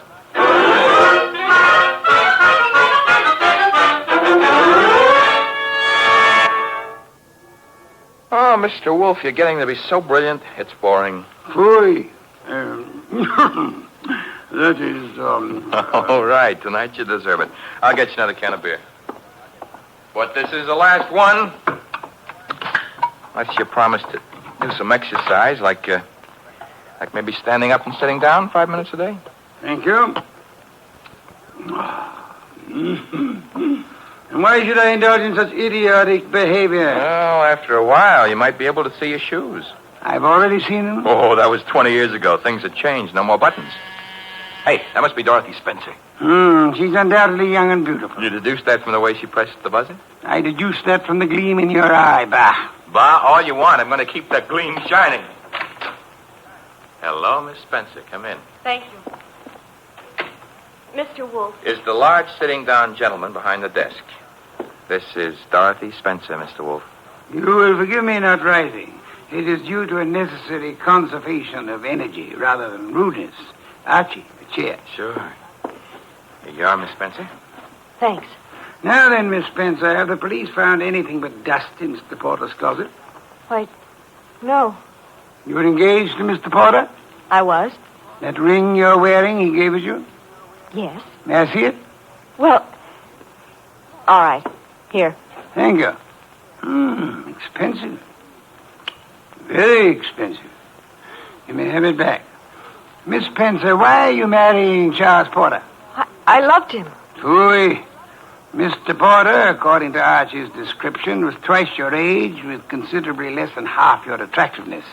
J: Oh, Mr. Wolfe, you're getting to be so brilliant, it's boring.
K: Phooey. That is,
J: All right, tonight you deserve it. I'll get you another can of beer. But this is the last one. Unless you promise to do some exercise, like maybe standing up and sitting down 5 minutes a day.
K: Thank you. And why should I indulge in such idiotic behavior?
J: Well, after a while, you might be able to see your shoes.
K: I've already seen them.
J: Oh, that was 20 years ago. Things have changed. No more buttons. Hey, that must be Dorothy Spencer.
K: She's undoubtedly young and beautiful.
J: You deduced that from the way she pressed the buzzer?
K: I deduced that from the gleam in your eye, Bah.
J: Bah, all you want. I'm going to keep that gleam shining. Hello, Miss Spencer. Come in.
N: Thank you. Mr. Wolfe.
J: Is the large sitting-down gentleman behind the desk. This is Dorothy Spencer, Mr. Wolfe.
K: You will forgive me not rising. It is due to a necessary conservation of energy rather than rudeness. Archie, a chair.
J: Sure. Here you are, Miss Spencer.
N: Thanks.
K: Now then, Miss Spencer, have the police found anything but dust in Mr. Porter's closet?
N: Why, no.
K: You were engaged to Mr. Porter?
N: I was.
K: That ring you're wearing, he gave it you?
N: Yes.
K: May I see it?
N: Well, all right. Here.
K: Thank you. Expensive. Very expensive. You may have it back. Miss Spencer, why are you marrying Charles Porter?
N: I loved him.
K: Phooey. Mr. Porter, according to Archie's description, was twice your age with considerably less than half your attractiveness.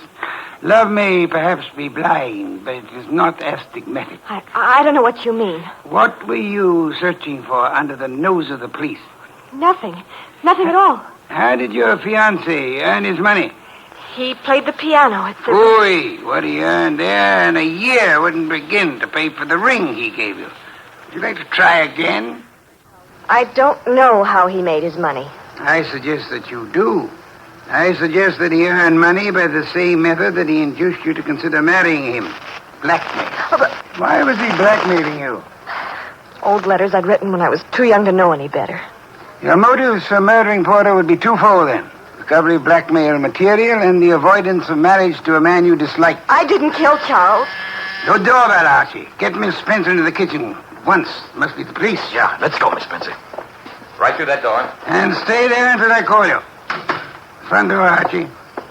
K: Love may perhaps be blind, but it is not astigmatic.
N: I don't know what you mean.
K: What were you searching for under the nose of the police?
N: Nothing. Nothing at all.
K: How did your fiancé earn his money?
N: He played the piano at the...
K: Phooey, what he earned there in a year wouldn't begin to pay for the ring he gave you. Would you like to try again?
N: I don't know how he made his money.
K: I suggest that you do. I suggest that he earned money by the same method that he induced you to consider marrying him. Blackmail.
N: Oh, but...
K: Why was he blackmailing you?
N: Old letters I'd written when I was too young to know any better.
K: Your motives for murdering Porter would be twofold, then. Recovery of blackmail material and the avoidance of marriage to a man you dislike.
N: I didn't kill Charles.
K: No doorbell, Archie. Get Miss Spencer into the kitchen. Once. Must be the police.
J: Yeah, let's go, Miss Spencer. Right through that door.
K: And stay there until I call you. Front door, Archie.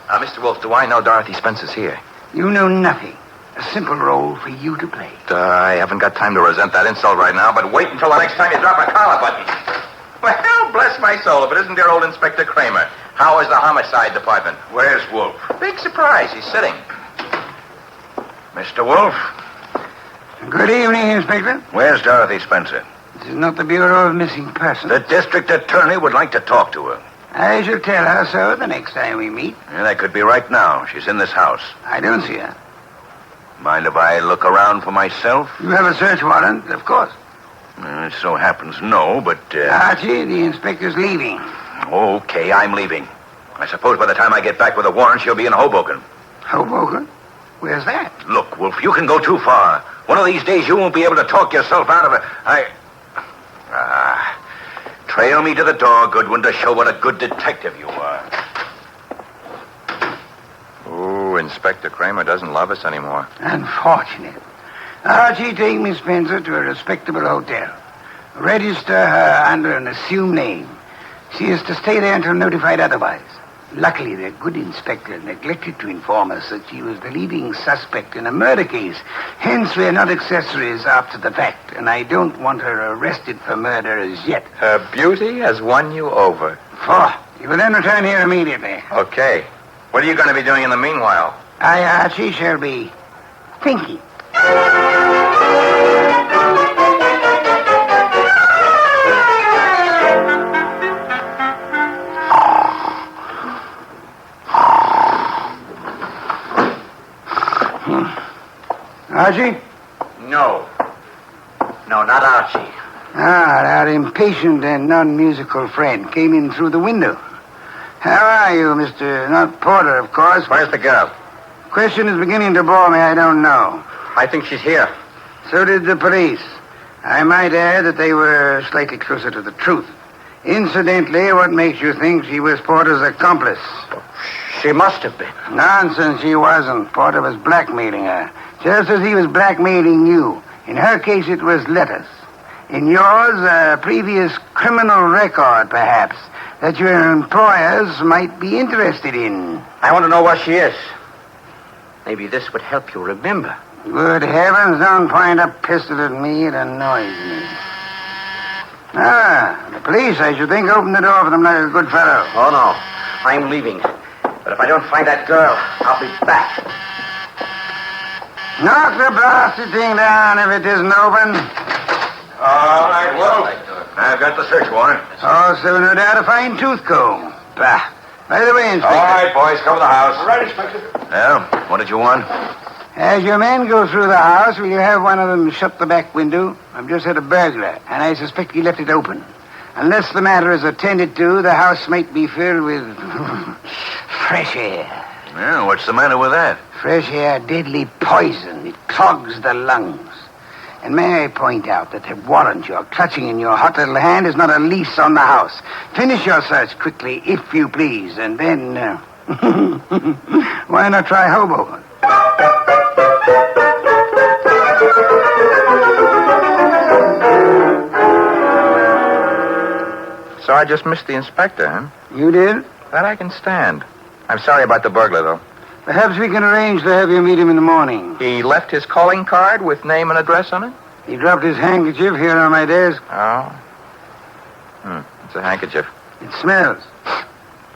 J: Mr. Wolfe, do I know Dorothy Spencer's here?
K: You know nothing. A simple role for you to play.
J: I haven't got time to resent that insult right now, but wait until the next time you drop a collar button. Well, bless my soul, if it isn't dear old Inspector Kramer. How is the homicide department?
E: Where's Wolfe?
J: Big surprise. He's sitting.
E: Mr. Wolfe?
K: Good evening, Inspector.
E: Where's Dorothy Spencer?
K: This is not the Bureau of Missing Persons.
E: The district attorney would like to talk to her.
K: I shall tell her so the next time we meet.
E: Yeah, that could be right now. She's in this house.
K: I don't see her.
E: Mind if I look around for myself?
K: You have a search warrant, of course.
E: It so happens no, but...
K: Archie, the inspector's leaving.
O: Okay, I'm leaving. I suppose by the time I get back with a warrant, she'll be in Hoboken.
K: Hoboken? Where's that?
O: Look, Wolf, you can go too far. One of these days you won't be able to talk yourself out of it. Trail me to the door, Goodwin, to show what a good detective you are.
J: Ooh, Inspector Kramer doesn't love us anymore.
K: Unfortunate. Archie, take Miss Spencer to a respectable hotel. Register her under an assumed name. She is to stay there until notified otherwise. Luckily, the good inspector neglected to inform us that she was the leading suspect in a murder case. Hence, we are not accessories after the fact, and I don't want her arrested for murder as yet.
J: Her beauty has won you over.
K: You will then return here immediately.
J: Okay. What are you going to be doing in the meanwhile?
K: Archie, shall be thinking. Archie?
L: No. No, not Archie.
K: Our impatient and non-musical friend came in through the window. How are you, Mr. Not Porter, of course?
L: Where's the girl?
K: Question is beginning to bore me. I don't know.
L: I think she's here.
K: So did the police. I might add that they were slightly closer to the truth. Incidentally, what makes you think she was Porter's accomplice?
L: She must have been.
K: Nonsense, she wasn't. Porter was blackmailing her, just as he was blackmailing you. In her case, it was letters. In yours, a previous criminal record, perhaps, that your employers might be interested in.
L: I want to know where she is. Maybe this would help you remember.
K: Good heavens, don't point a pistol at me. It annoys me. The police, I should think, opened the door for them like a good fellow.
L: Oh, no. I'm leaving. But if I don't find that girl, I'll be back.
K: Knock the blasted thing down if it isn't open.
O: All right, Wolf. I've got the search warrant.
K: Also, no doubt, a fine tooth comb. Bah. By the way, Inspector.
O: All right, boys, cover the house.
K: All right, Inspector.
O: Well, what did you want?
K: As your men go through the house, will you have one of them shut the back window? I've just had a burglar, and I suspect he left it open. Unless the matter is attended to, the house might be filled with fresh air.
O: Well, what's the matter with that?
K: Fresh air, deadly poison. It clogs the lungs. And may I point out that the warrant you're clutching in your hot little hand is not a lease on the house. Finish your search quickly, if you please, and then... why not try Hoboken?
J: So I just missed the inspector, huh?
K: You did?
J: That I can stand. I'm sorry about the burglar, though.
K: Perhaps we can arrange to have you meet him in the morning.
J: He left his calling card with name and address on it?
K: He dropped his handkerchief here on my desk.
J: Oh. It's a handkerchief.
K: It smells.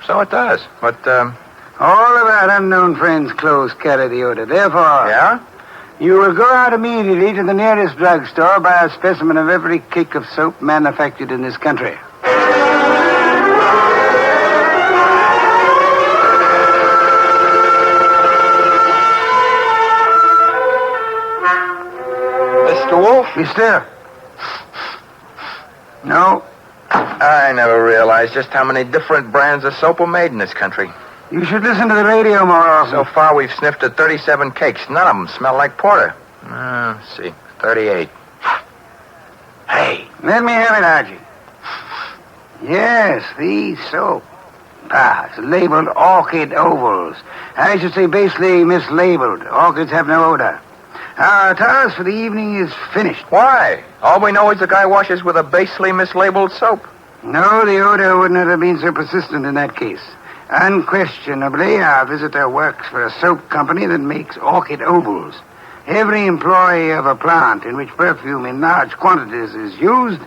J: So it does. But,
K: all of our unknown friends' clothes carry the odor. Therefore...
J: Yeah?
K: You will go out immediately to the nearest drugstore, buy a specimen of every cake of soap manufactured in this country.
J: Mr. Wolfe?
K: Mister? No.
J: I never realized just how many different brands of soap are made in this country.
K: You should listen to the radio more often.
J: So far, we've sniffed at 37 cakes. None of them smell like porter. Let's see. 38.
K: Hey, let me have it, Archie. Yes, the soap. It's labeled Orchid Ovals. I should say basically mislabeled. Orchids have no odor. Our task for the evening is finished.
J: Why? All we know is the guy washes with a basely mislabeled soap.
K: No, the odor wouldn't have been so persistent in that case. Unquestionably, our visitor works for a soap company that makes Orchid Ovals. Every employee of a plant in which perfume in large quantities is used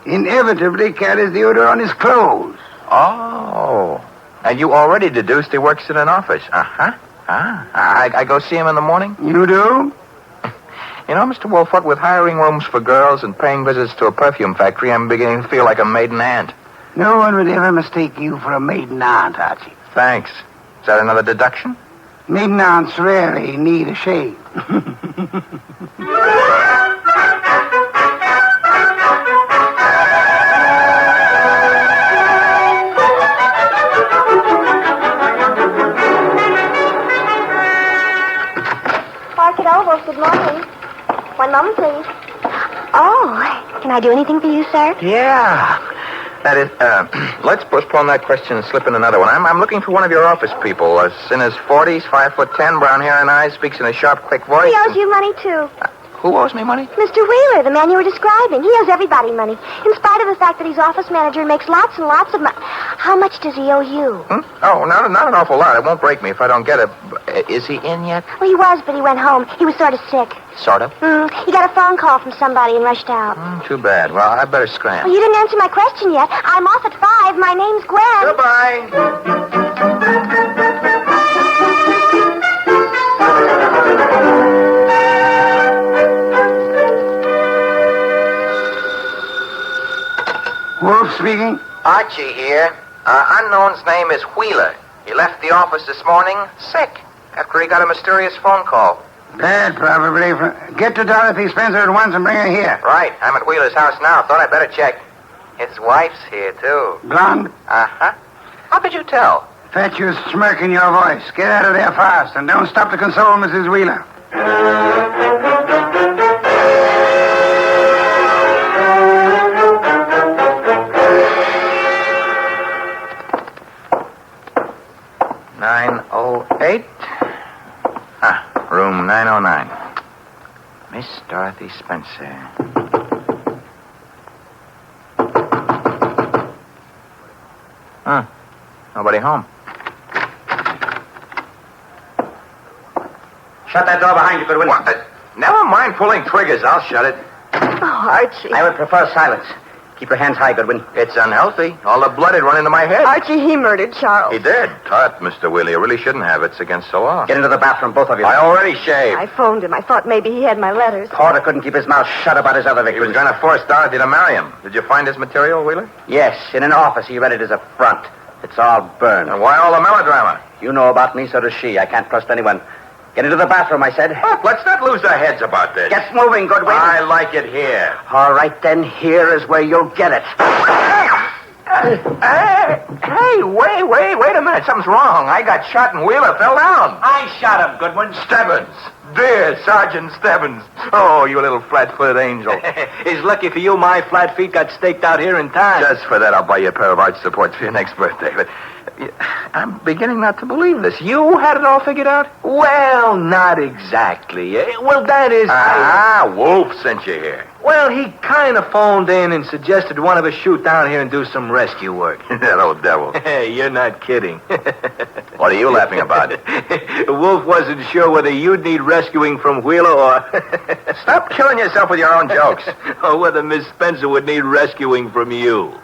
K: inevitably carries the odor on his clothes.
J: Oh. And you already deduced he works in an office. Uh-huh. I go see him in the morning?
K: You do?
J: You know, Mr. Wolfe, what with hiring rooms for girls and paying visits to a perfume factory, I'm beginning to feel like a maiden aunt.
K: No one would ever mistake you for a maiden aunt, Archie.
J: Thanks. Is that another deduction?
K: Maiden aunts rarely need a shave.
N: Wolfe. Good morning. 1 moment, please. Oh, can I do anything for you, sir?
O: Yeah. That is, let's postpone that question and slip in another one. I'm looking for one of your office people. In his 40s, 5'10", brown hair and eyes, speaks in a sharp, quick voice.
N: He owes you money, too.
O: Who owes me money?
N: Mr. Wheeler, the man you were describing. He owes everybody money. In spite of the fact that he's office manager and makes lots and lots of money. How much does he owe you?
O: Oh, not an awful lot. It won't break me if I don't get it. Is he in yet?
N: Well, he was, but he went home. He was sort of sick.
O: Sort of?
N: He got a phone call from somebody and rushed out.
O: Too bad. Well, I better scram.
N: Well, you didn't answer my question yet. I'm off at 5. My name's Gwen.
O: Goodbye.
K: Wolfe speaking.
O: Archie here. Unknown's name is Wheeler. He left the office this morning sick after he got a mysterious phone call.
K: Bad, probably. Get to Dorothy Spencer at once and bring her here.
O: Right. I'm at Wheeler's house now. Thought I'd better check. His wife's here, too.
K: Blonde?
O: Uh-huh. How could you tell?
K: Fatuous smirk in your voice. Get out of there fast, and don't stop to console Mrs. Wheeler.
O: Room 909. Miss Dorothy Spencer. Nobody home.
L: Shut that door behind you, Goodwin.
O: What? Never mind pulling triggers. I'll shut it.
N: Oh, Archie.
L: I would prefer silence. Keep your hands high, Goodwin.
O: It's unhealthy. All the blood had run into my head.
N: Archie, he murdered Charles.
O: He did. Tut, Mr. Wheeler. You really shouldn't have. It's against the law.
L: Get into the bathroom, both of you.
O: I already shaved.
N: I phoned him. I thought maybe he had my letters.
L: Porter couldn't keep his mouth shut about his other
O: He
L: victims.
O: was going to force Dorothy to marry him. Did you find his material, Wheeler?
L: Yes, in an office. He read it as a front. It's all burned.
O: And why all the melodrama?
L: You know about me, so does she. I can't trust anyone. Get into the bathroom, I said.
O: Look, let's not lose our heads about this.
L: Get moving, Goodwin.
O: I like it here.
L: All right, then. Here is where you'll get it.
O: Hey, wait a minute. Something's wrong. I got shot and Wheeler fell down.
M: I shot him, Goodwin.
O: Stebbins. Dear Sergeant Stebbins. Oh, you little flat-footed angel.
M: It's lucky for you my flat feet got staked out here in time.
O: Just for that, I'll buy you a pair of arch supports for your next birthday. But I'm beginning not to believe this. You had it all figured out?
M: Well, not exactly. Well, that is...
O: Wolfe sent you here.
M: Well, he kind of phoned in and suggested one of us shoot down here and do some rescue work.
O: That old devil.
M: Hey, you're not kidding.
O: What are you laughing about?
M: Wolfe wasn't sure whether you'd need rescuing from Wheeler or...
O: Stop killing yourself with your own jokes.
M: Or whether Miss Spencer would need rescuing from you.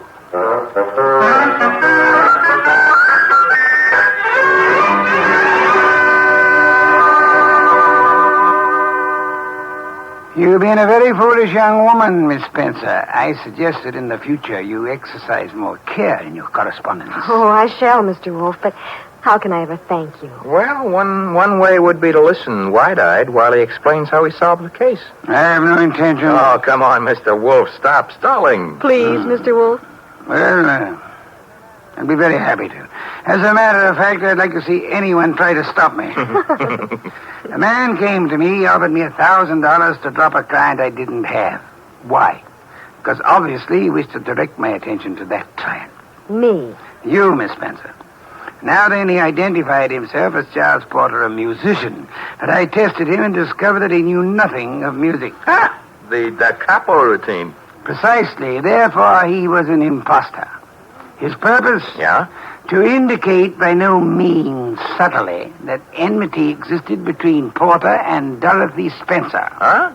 K: You've been a very foolish young woman, Miss Spencer. I suggest that in the future you exercise more care in your correspondence.
N: Oh, I shall, Mr. Wolfe, but how can I ever thank you?
O: Well, one way would be to listen wide-eyed while he explains how he solved the case.
K: I have no intention.
O: Oh, come on, Mr. Wolfe. Stop stalling.
N: Please, Mr. Wolfe.
K: Well, I'd be very happy to. As a matter of fact, I'd like to see anyone try to stop me. A man came to me, offered me $1,000 to drop a client I didn't have. Why? Because obviously he wished to direct my attention to that client.
N: Me?
K: You, Miss Spencer. Now then, he identified himself as Charles Porter, a musician. And I tested him and discovered that he knew nothing of music.
O: The da capo routine.
K: Precisely. Therefore, he was an imposter. His purpose?
O: Yeah?
K: To indicate by no means subtly that enmity existed between Porter and Dorothy Spencer.
O: Huh?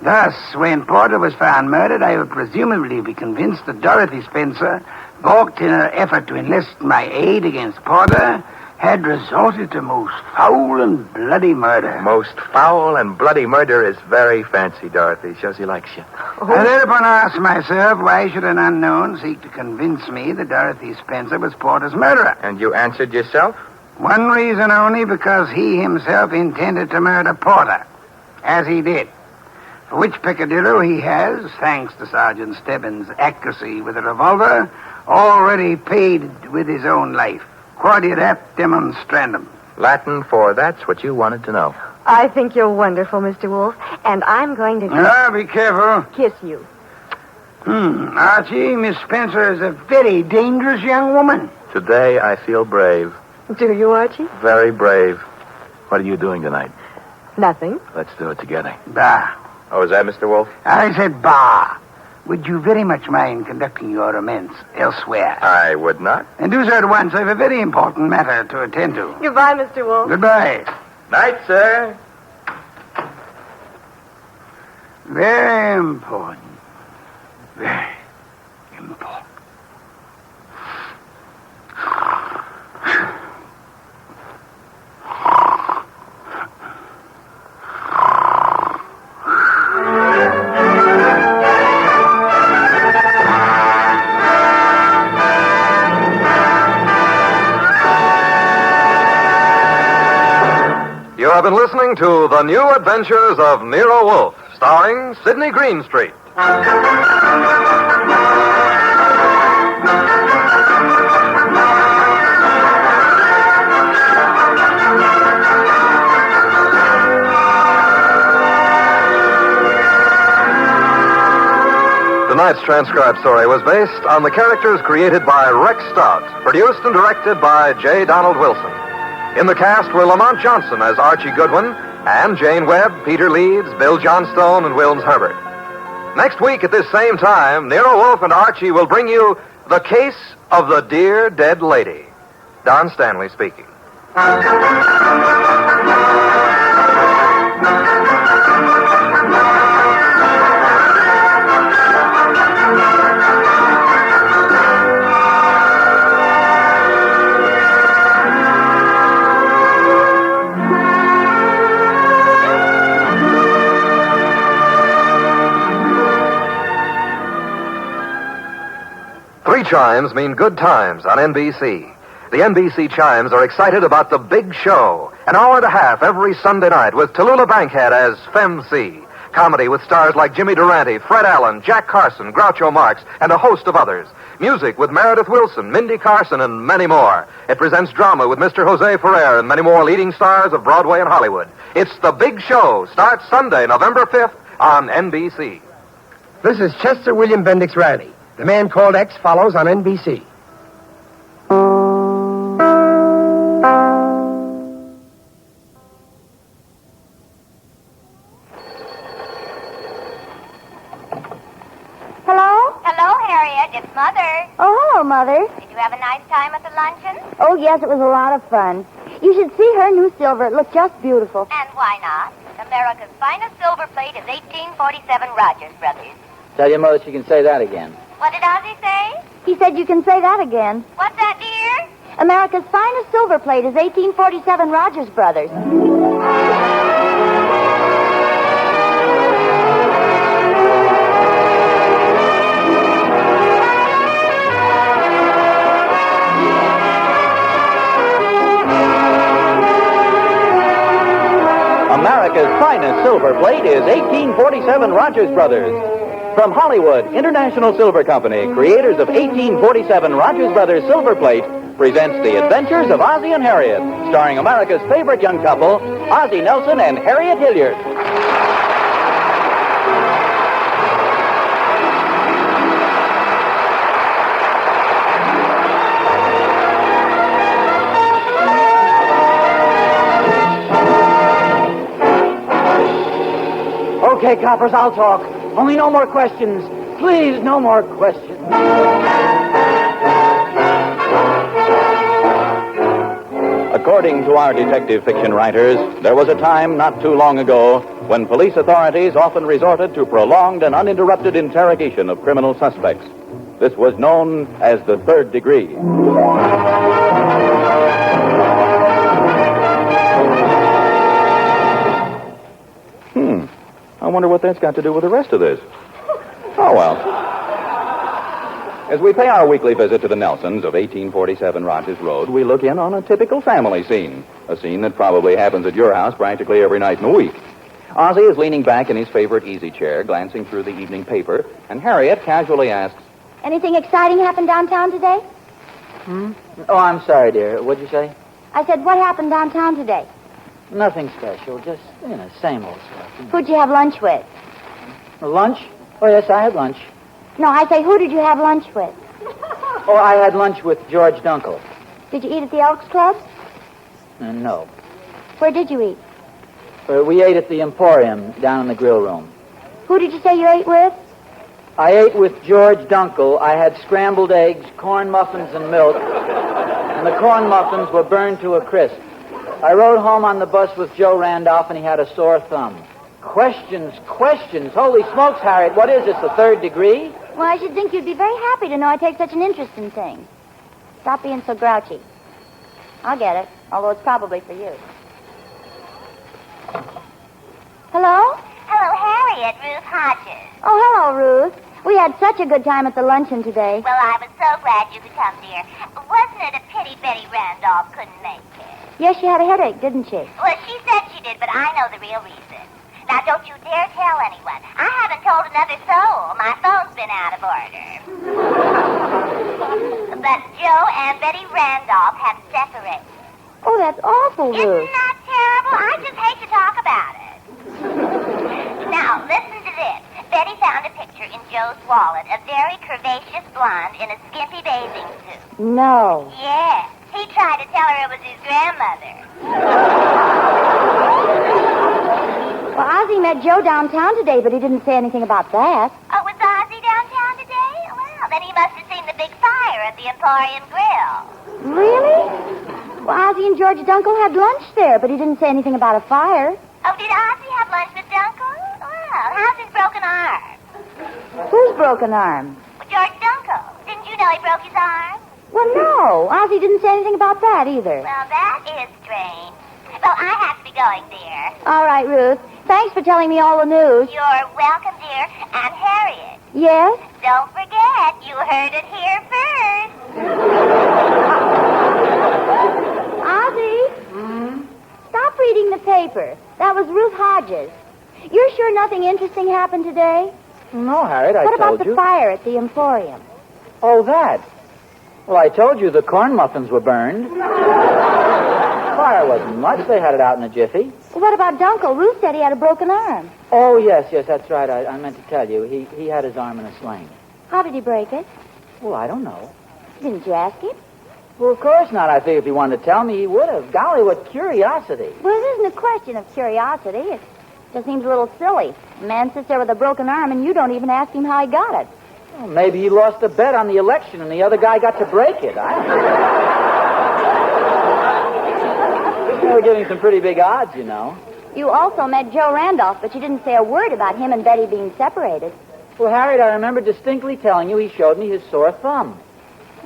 K: Thus, when Porter was found murdered, I would presumably be convinced that Dorothy Spencer, balked in her effort to enlist my aid against Porter, had resorted to most foul and bloody murder.
O: Most foul and bloody murder is very fancy, Dorothy. Shows he likes you.
K: I thereupon asked myself, why should an unknown seek to convince me that Dorothy Spencer was Porter's murderer?
O: And you answered yourself?
K: One reason only, because he himself intended to murder Porter, as he did. For which peccadillo he has, thanks to Sergeant Stebbins' accuracy with a revolver, already paid with his own life. Quod erat demonstrandum.
O: Latin for that's what you wanted to know.
N: I think you're wonderful, Mr. Wolfe, and I'm going to
K: Be careful.
N: kiss you.
K: Archie, Miss Spencer is a very dangerous young woman.
O: Today I feel brave.
N: Do you, Archie?
O: Very brave. What are you doing tonight?
N: Nothing.
O: Let's do it together.
K: Bah.
O: Oh, is that Mr. Wolfe?
K: I said bah. Would you very much mind conducting your romance elsewhere?
O: I would not.
K: And do so at once. I have a very important matter to attend to.
N: Goodbye, Mr. Wolfe.
K: Goodbye.
O: Night, sir.
K: Very important. Very important.
I: You have been listening to The New Adventures of Nero Wolfe, starring Sidney Greenstreet. Tonight's transcribed story was based on the characters created by Rex Stout, produced and directed by J. Donald Wilson. In the cast were Lamont Johnson as Archie Goodwin, and Jane Webb, Peter Leeds, Bill Johnstone, and Wilms Herbert. Next week at this same time, Nero Wolfe and Archie will bring you The Case of the Dear Dead Lady. Don Stanley speaking. Three chimes mean good times on NBC. The NBC chimes are excited about the big show. An hour and a half every Sunday night with Tallulah Bankhead as Femme-C. Comedy with stars like Jimmy Durante, Fred Allen, Jack Carson, Groucho Marx, and a host of others. Music with Meredith Wilson, Mindy Carson, and many more. It presents drama with Mr. Jose Ferrer and many more leading stars of Broadway and Hollywood. It's The Big Show. Starts Sunday, November 5th on NBC.
P: This is Chester William Bendix Riley. The Man Called X follows on NBC.
N: Hello?
Q: Hello, Harriet. It's Mother.
N: Oh, hello, Mother.
Q: Did you have a nice time at the luncheon?
N: Oh, yes, it was a lot of fun. You should see her new silver. It looked just beautiful.
Q: And why not? America's finest silver plate is 1847 Rogers Brothers.
L: Tell your mother she can say that again.
Q: What did Ozzie say?
N: He said you can say that again.
Q: What's that, dear?
N: America's finest silver plate is 1847 Rogers Brothers.
R: America's finest silver plate is 1847 Rogers Brothers. From Hollywood, International Silver Company, creators of 1847 Rogers Brothers Silver Plate, presents The Adventures of Ozzie and Harriet, starring America's favorite young couple, Ozzie Nelson and Harriet Hilliard.
L: Okay, coppers, I'll talk. Only no more questions. Please, no more questions.
R: According to our detective fiction writers, there was a time not too long ago when police authorities often resorted to prolonged and uninterrupted interrogation of criminal suspects. This was known as the third degree. I wonder what that's got to do with the rest of this. Oh, well. As we pay our weekly visit to the Nelsons of 1847 Rogers Road, we look in on a typical family scene. A scene that probably happens at your house practically every night in the week. Ozzie is leaning back in his favorite easy chair, glancing through the evening paper, and Harriet casually asks,
N: Anything exciting happened downtown today?
L: Oh, I'm sorry, dear. What'd you say?
N: I said, what happened downtown today?
S: Nothing special, just, same old stuff.
N: Who'd you have lunch with?
S: Lunch? Oh, yes, I had lunch.
N: No, I say, who did you have lunch with?
S: Oh, I had lunch with George Dunkel.
N: Did you eat at the Elks Club?
S: No.
N: Where did you eat?
S: We ate at the Emporium down in the grill room.
N: Who did you say you ate with?
S: I ate with George Dunkel. I had scrambled eggs, corn muffins, and milk. And the corn muffins were burned to a crisp. I rode home on the bus with Joe Randolph, and he had a sore thumb. Questions. Holy smokes, Harriet, what is this, the third degree?
N: Well, I should think you'd be very happy to know I take such an interest in things. Stop being so grouchy. I'll get it, although it's probably for you. Hello?
Q: Hello, Harriet, Ruth Hodges.
N: Oh, hello, Ruth. We had such a good time at the luncheon today.
Q: Well, I was so glad you could come, dear. Wasn't it a pity Betty Randolph couldn't make it?
N: Yes, she had a headache, didn't she?
Q: Well, she said she did, but I know the real reason. Now, don't you dare tell anyone. I haven't told another soul. My phone's been out of order. But Joe and Betty Randolph have separated.
N: Oh, that's awful, Ruth.
Q: Isn't that terrible? I just hate to talk about it. Now, listen to this. Betty found a picture in Joe's wallet, a very curvaceous blonde in a skimpy bathing suit.
N: No.
Q: Yes. He tried to tell her it was his grandmother.
N: Well, Ozzie met Joe downtown today, but he didn't say anything about that.
Q: Oh, was Ozzie downtown today? Well, then he must have seen the big fire at the Emporium Grill.
N: Really? Well, Ozzie and George Dunkel had lunch there, but he didn't say anything about a fire.
Q: Oh, did Ozzie have lunch with Dunkel? Well, how's his broken arm?
N: Whose broken arm?
Q: Well, George Dunkel. Didn't you know he broke his arm?
N: Well, no. Ozzie didn't say anything about that either.
Q: Well, that is strange. Well, I have to be going, dear.
N: All right, Ruth. Thanks for telling me all the news.
Q: You're welcome, dear. And Harriet.
N: Yes?
Q: Don't forget, you heard it here first.
N: Ozzie? Stop reading the paper. That was Ruth Hodges. You're sure nothing interesting happened today?
S: No, Harriet, I
N: What
S: told
N: about
S: you.
N: the fire at the Emporium?
S: Oh, that. Well, I told you the corn muffins were burned. Fire wasn't much. They had it out in a jiffy.
N: Well, what about Dunkel? Ruth said he had a broken arm.
S: Oh, yes, that's right. I meant to tell you. He had his arm in a sling.
N: How did he break it?
S: Well, I don't know.
N: Didn't you ask him?
S: Well, of course not. I figured if he wanted to tell me, he would have. Golly, what curiosity.
N: Well, it isn't a question of curiosity. It just seems a little silly. A man sits there with a broken arm, and you don't even ask him how he got it.
S: Well, maybe he lost a bet on the election, and the other guy got to break it. They were giving some pretty big odds, you know.
N: You also met Joe Randolph, but you didn't say a word about him and Betty being separated.
S: Well, Harriet, I remember distinctly telling you he showed me his sore thumb.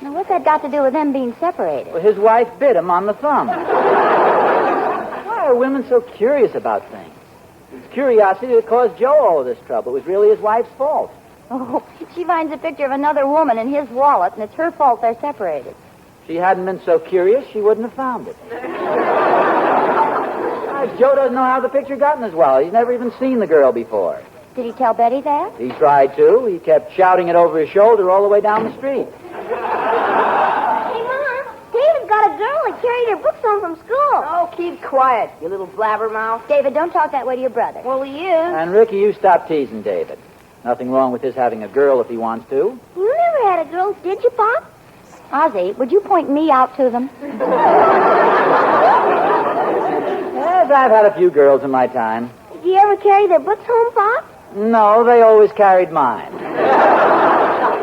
N: Now, what's that got to do with them being separated?
S: Well, his wife bit him on the thumb. Why are women so curious about things? It's curiosity that caused Joe all of this trouble. It was really his wife's fault.
N: Oh, she finds a picture of another woman in his wallet, and it's her fault they're separated.
S: If she hadn't been so curious, she wouldn't have found it. Joe doesn't know how the picture got in his wallet. He's never even seen the girl before.
N: Did he tell Betty that?
S: He tried to. He kept shouting it over his shoulder all the way down the street.
N: Hey, Mom, David's got a girl that carried her books home from school.
T: Oh, keep quiet, you little blabbermouth.
N: David, don't talk that way to your brother.
T: Well, he is.
S: And, Ricky, you stop teasing David. Nothing wrong with his having a girl if he wants to.
N: You never had a girl, did you, Pop? Ozzie, would you point me out to them?
S: Yes, I've had a few girls in my time.
N: Did you ever carry their books home, Pop?
S: No, they always carried mine.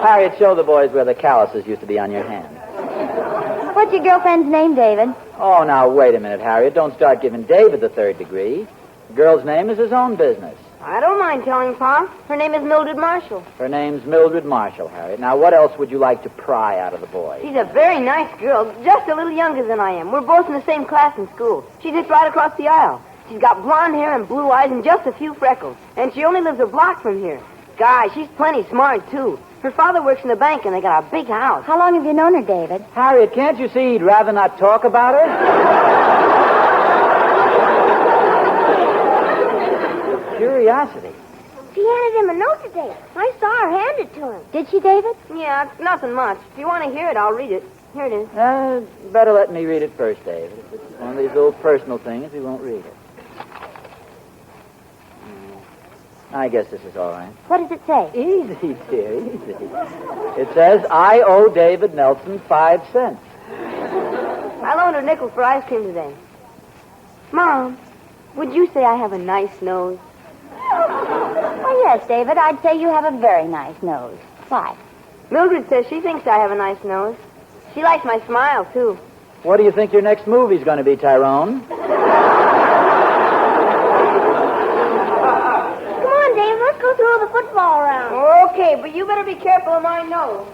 S: Harriet, show the boys where the calluses used to be on your hand.
N: What's your girlfriend's name, David?
S: Oh, now, wait a minute, Harriet. Don't start giving David the third degree. The girl's name is his own business.
T: I don't mind telling Pop. Her name is Mildred Marshall.
S: Her name's Mildred Marshall, Harriet. Now, what else would you like to pry out of the boy?
T: She's a very nice girl, just a little younger than I am. We're both in the same class in school. She sits right across the aisle. She's got blonde hair and blue eyes and just a few freckles. And she only lives a block from here. Guy, she's plenty smart, too. Her father works in the bank, and they got a big house.
N: How long have you known her, David?
S: Harriet, can't you see he'd rather not talk about her? Curiosity.
N: She handed him a note today. I saw her hand it to him. Did she, David?
T: Yeah, it's nothing much. If you want to hear it, I'll read it. Here it is.
S: Better let me read it first, David. If it's one of these little personal things, we won't read it. I guess this is all right.
N: What does it say?
S: Easy, dear, easy. It says, I owe David Nelson 5 cents.
T: I loaned her a nickel for ice cream today. Mom, would you say I have a nice nose?
N: Oh, yes, David. I'd say you have a very nice nose. Why?
T: Mildred says she thinks I have a nice nose. She likes my smile, too.
S: What do you think your next movie's going to be, Tyrone?
N: Come on, David. Let's go throw the football around.
T: Okay, but you better be careful of my nose.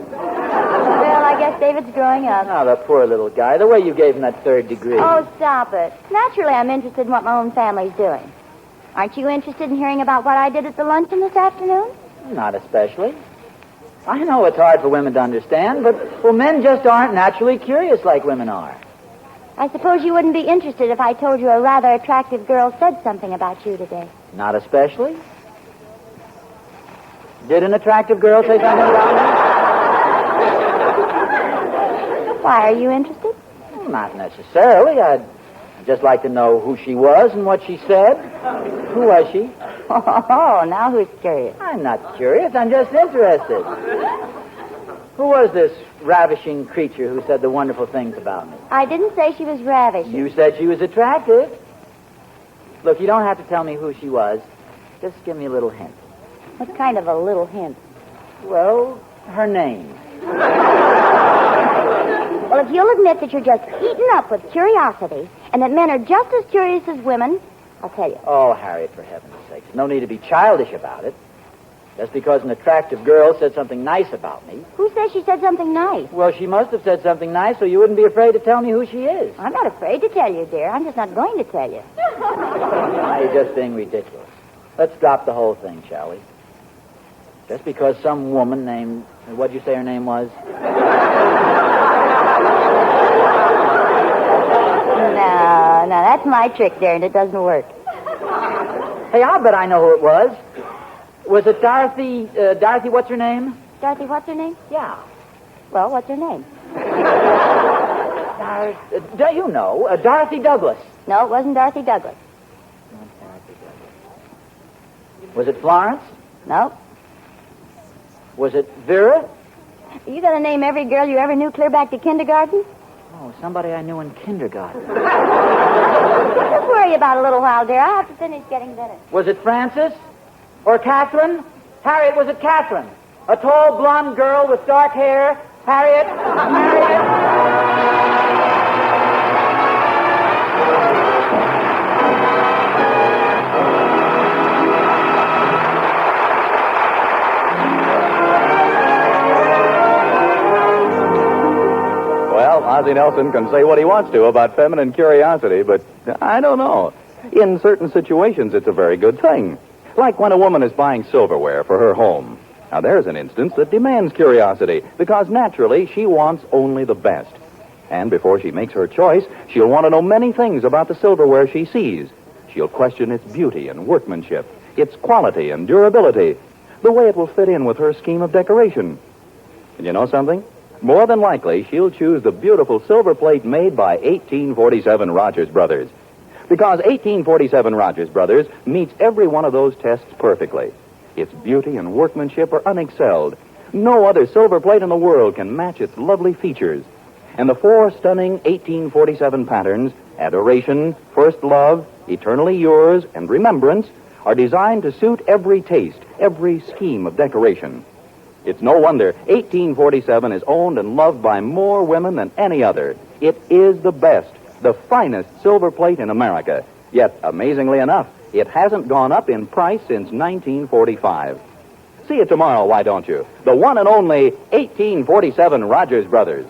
N: Well, I guess David's growing up.
S: Oh, the poor little guy. The way you gave him that 3rd degree.
N: Oh, stop it. Naturally, I'm interested in what my own family's doing. Aren't you interested in hearing about what I did at the luncheon this afternoon?
S: Not especially. I know it's hard for women to understand, but, well, men just aren't naturally curious like women are.
N: I suppose you wouldn't be interested if I told you a rather attractive girl said something about you today.
S: Not especially. Did an attractive girl say something about me?
N: Why, are you interested?
S: Well, not necessarily. I'd just like to know who she was and what she said. Who was she?
N: Oh, now who's curious?
S: I'm not curious. I'm just interested. Who was this ravishing creature who said the wonderful things about me?
N: I didn't say she was ravishing.
S: You said she was attractive. Look, you don't have to tell me who she was. Just give me a little hint.
N: What kind of a little hint?
S: Well, her name.
N: Well, if you'll admit that you're just eaten up with curiosity and that men are just as curious as women, I'll tell you.
S: Oh, Harriet, for heaven's sakes. No need to be childish about it. Just because an attractive girl said something nice about me.
N: Who says she said something nice?
S: Well, she must have said something nice so you wouldn't be afraid to tell me who she is.
N: I'm not afraid to tell you, dear. I'm just not going to tell you.
S: Now, you're just being ridiculous. Let's drop the whole thing, shall we? Just because some woman named... What'd you say her name was?
N: No, that's my trick, dear, and it doesn't work.
S: Hey, I'll bet I know who it was. Was it Dorothy, what's her name?
N: Dorothy, what's her name?
S: Yeah.
N: Well, what's her name?
S: Do you know? Dorothy Douglas.
N: No, it wasn't Dorothy Douglas.
S: Was it Florence?
N: No.
S: Was it Vera?
N: You gonna name every girl you ever knew clear back to kindergarten?
S: Oh, somebody I knew in kindergarten.
N: Just worry about it a little while, dear. I have to finish getting dinner.
S: Was it Frances? Or Catherine? Harriet, was it Catherine? A tall, blonde girl with dark hair? Harriet? Harriet?
U: Well, Ozzie Nelson can say what he wants to about feminine curiosity, but I don't know. In certain situations, it's a very good thing. Like when a woman is buying silverware for her home. Now, there's an instance that demands curiosity, because naturally, she wants only the best. And before she makes her choice, she'll want to know many things about the silverware she sees. She'll question its beauty and workmanship, its quality and durability, the way it will fit in with her scheme of decoration. And you know something? More than likely, she'll choose the beautiful silver plate made by 1847 Rogers Brothers. Because 1847 Rogers Brothers meets every one of those tests perfectly. Its beauty and workmanship are unexcelled. No other silver plate in the world can match its lovely features. And the 4 stunning 1847 patterns, Adoration, First Love, Eternally Yours, and Remembrance, are designed to suit every taste, every scheme of decoration. It's no wonder 1847 is owned and loved by more women than any other. It is the best, the finest silver plate in America. Yet, amazingly enough, it hasn't gone up in price since 1945. See it tomorrow, why don't you? The one and only 1847 Rogers Brothers.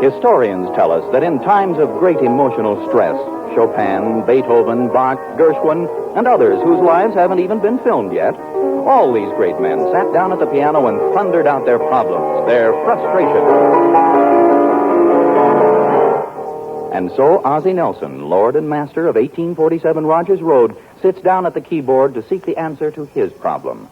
U: Historians tell us that in times of great emotional stress, Chopin, Beethoven, Bach, Gershwin, and others whose lives haven't even been filmed yet, all these great men sat down at the piano and thundered out their problems, their frustration.
R: And so Ozzie Nelson, lord and master of 1847 Rogers Road, sits down at the keyboard to seek the answer to his problem.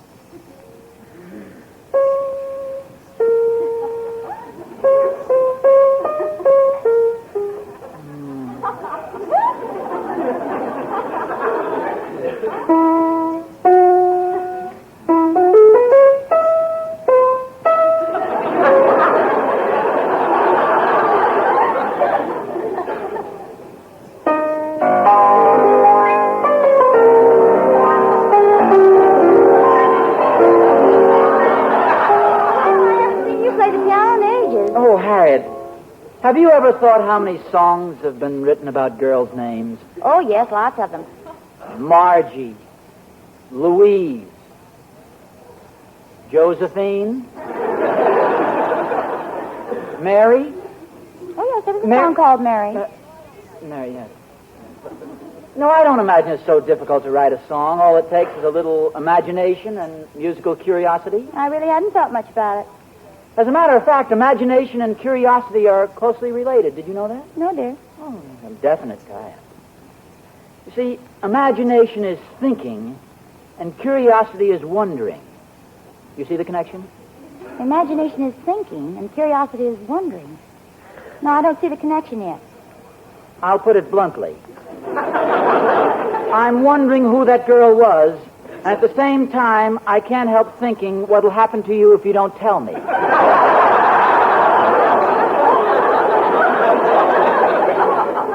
S: Have you ever thought how many songs have been written about girls' names?
N: Oh, yes, lots of them.
S: Margie, Louise, Josephine, Mary.
N: Oh, yes, there was a song called Mary.
S: Mary, yes. No, I don't imagine it's so difficult to write a song. All it takes is a little imagination and musical curiosity.
N: I really hadn't thought much about it.
S: As a matter of fact, imagination and curiosity are closely related. Did you know that?
N: No, dear.
S: Oh, a definite tie. You see, imagination is thinking, and curiosity is wondering. You see the connection?
N: Imagination is thinking, and curiosity is wondering. No, I don't see the connection yet.
S: I'll put it bluntly. I'm wondering who that girl was, and at the same time, I can't help thinking what'll happen to you if you don't tell me.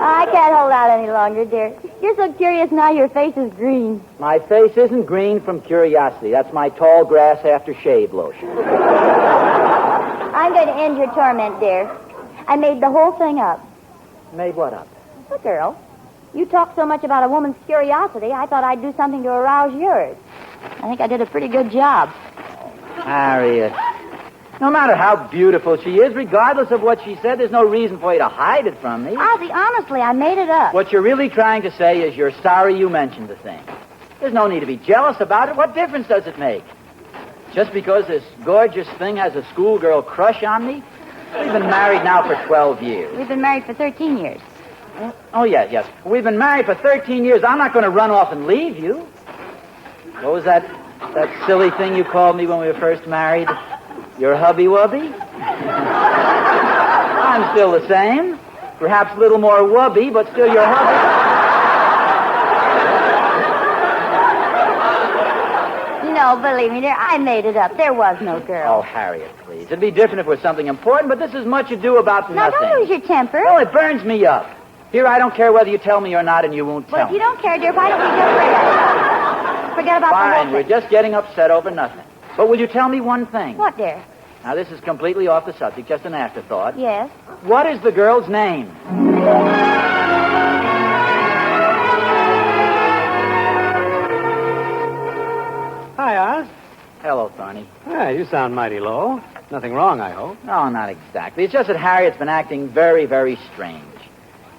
N: I can't hold out any longer, dear. You're so curious now your face is green.
S: My face isn't green from curiosity. That's my tall grass aftershave lotion.
N: I'm going to end your torment, dear. I made the whole thing up.
S: Made what up?
N: The girl. You talk so much about a woman's curiosity, I thought I'd do something to arouse yours. I think I did a pretty good job.
S: Harriet. No matter how beautiful she is, regardless of what she said, there's no reason for you to hide it from me.
N: Ozzie, honestly, I made it up.
S: What you're really trying to say is you're sorry you mentioned the thing. There's no need to be jealous about it. What difference does it make? Just because this gorgeous thing has a schoolgirl crush on me? We've been married now for 12 years.
N: We've been married for 13 years.
S: Oh, yes. We've been married for 13 years. I'm not going to run off and leave you. What was that silly thing you called me when we were first married? Your hubby-wubby? I'm still the same. Perhaps a little more wubby, but still your hubby.
N: No, believe me, dear, I made it up. There was no girl.
S: Oh, Harriet, please. It'd be different if it was something important, but this is much ado about
N: now,
S: nothing.
N: Don't lose your temper.
S: Well, it burns me up. Here, I don't care whether you tell me or not, and you won't tell
N: Well, if you don't care, dear, why don't we just forget about the whole
S: Fine,
N: thing?
S: we're just getting upset over nothing. But will you tell me one thing?
N: What, dear?
S: Now, this is completely off the subject, just an afterthought.
N: Yes?
S: What is the girl's name?
B: Hi, Oz.
S: Hello, Thorny.
B: Ah, you sound mighty low. Nothing wrong, I hope.
S: No, not exactly. It's just that Harriet's been acting very, very strange.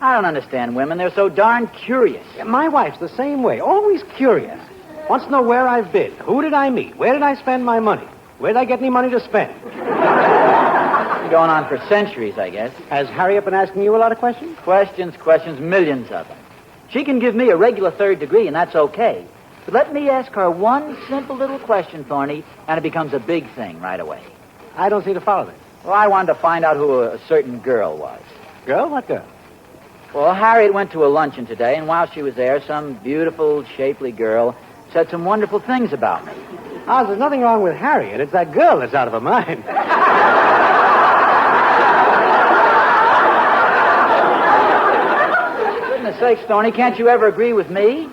S: I don't understand women. They're so darn curious.
B: Yeah, my wife's the same way. Always curious. Wants to know where I've been. Who did I meet? Where did I spend my money? Where did I get any money to spend?
S: Been going on for centuries, I guess.
B: Has Harriet been asking you a lot of questions?
S: Questions, millions of them. She can give me a regular third degree, and that's okay. But let me ask her one simple little question, Thorny, and it becomes a big thing right away.
B: I don't seem to follow that.
S: Well, I wanted to find out who a certain girl was.
B: Girl? What girl?
S: Well, Harriet went to a luncheon today, and while she was there, some beautiful, shapely girl said some wonderful things about me.
B: Oz, there's nothing wrong with Harriet. It's that girl that's out of her mind.
S: For goodness sakes, Thorny, can't you ever agree with me?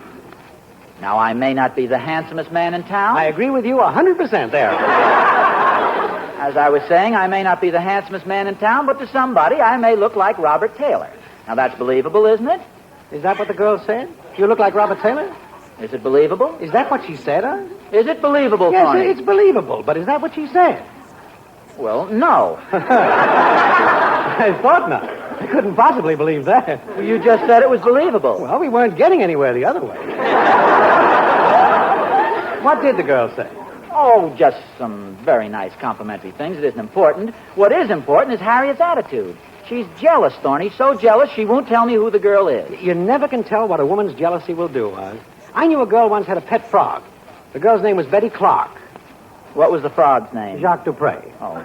S: Now, I may not be the handsomest man in town.
B: I agree with you 100% there.
S: As I was saying, I may not be the handsomest man in town, but to somebody, I may look like Robert Taylor. Now, that's believable, isn't it?
B: Is that what the girl said? You look like Robert Taylor?
S: Is it believable?
B: Is that what she said, huh?
S: Is it believable,
B: Yes,
S: Thorny?
B: it's believable, but is that what she said?
S: Well, no.
B: I thought not. I couldn't possibly believe that.
S: Well, you just said it was believable.
B: Well, we weren't getting anywhere the other way. What did the girl say?
S: Oh, just some very nice complimentary things. It isn't important. What is important is Harriet's attitude. She's jealous, Thorny. So jealous she won't tell me who the girl is.
B: You never can tell what a woman's jealousy will do, Oz. I knew a girl once had a pet frog. The girl's name was Betty Clark.
S: What was the frog's name?
B: Jacques Dupre.
S: Oh.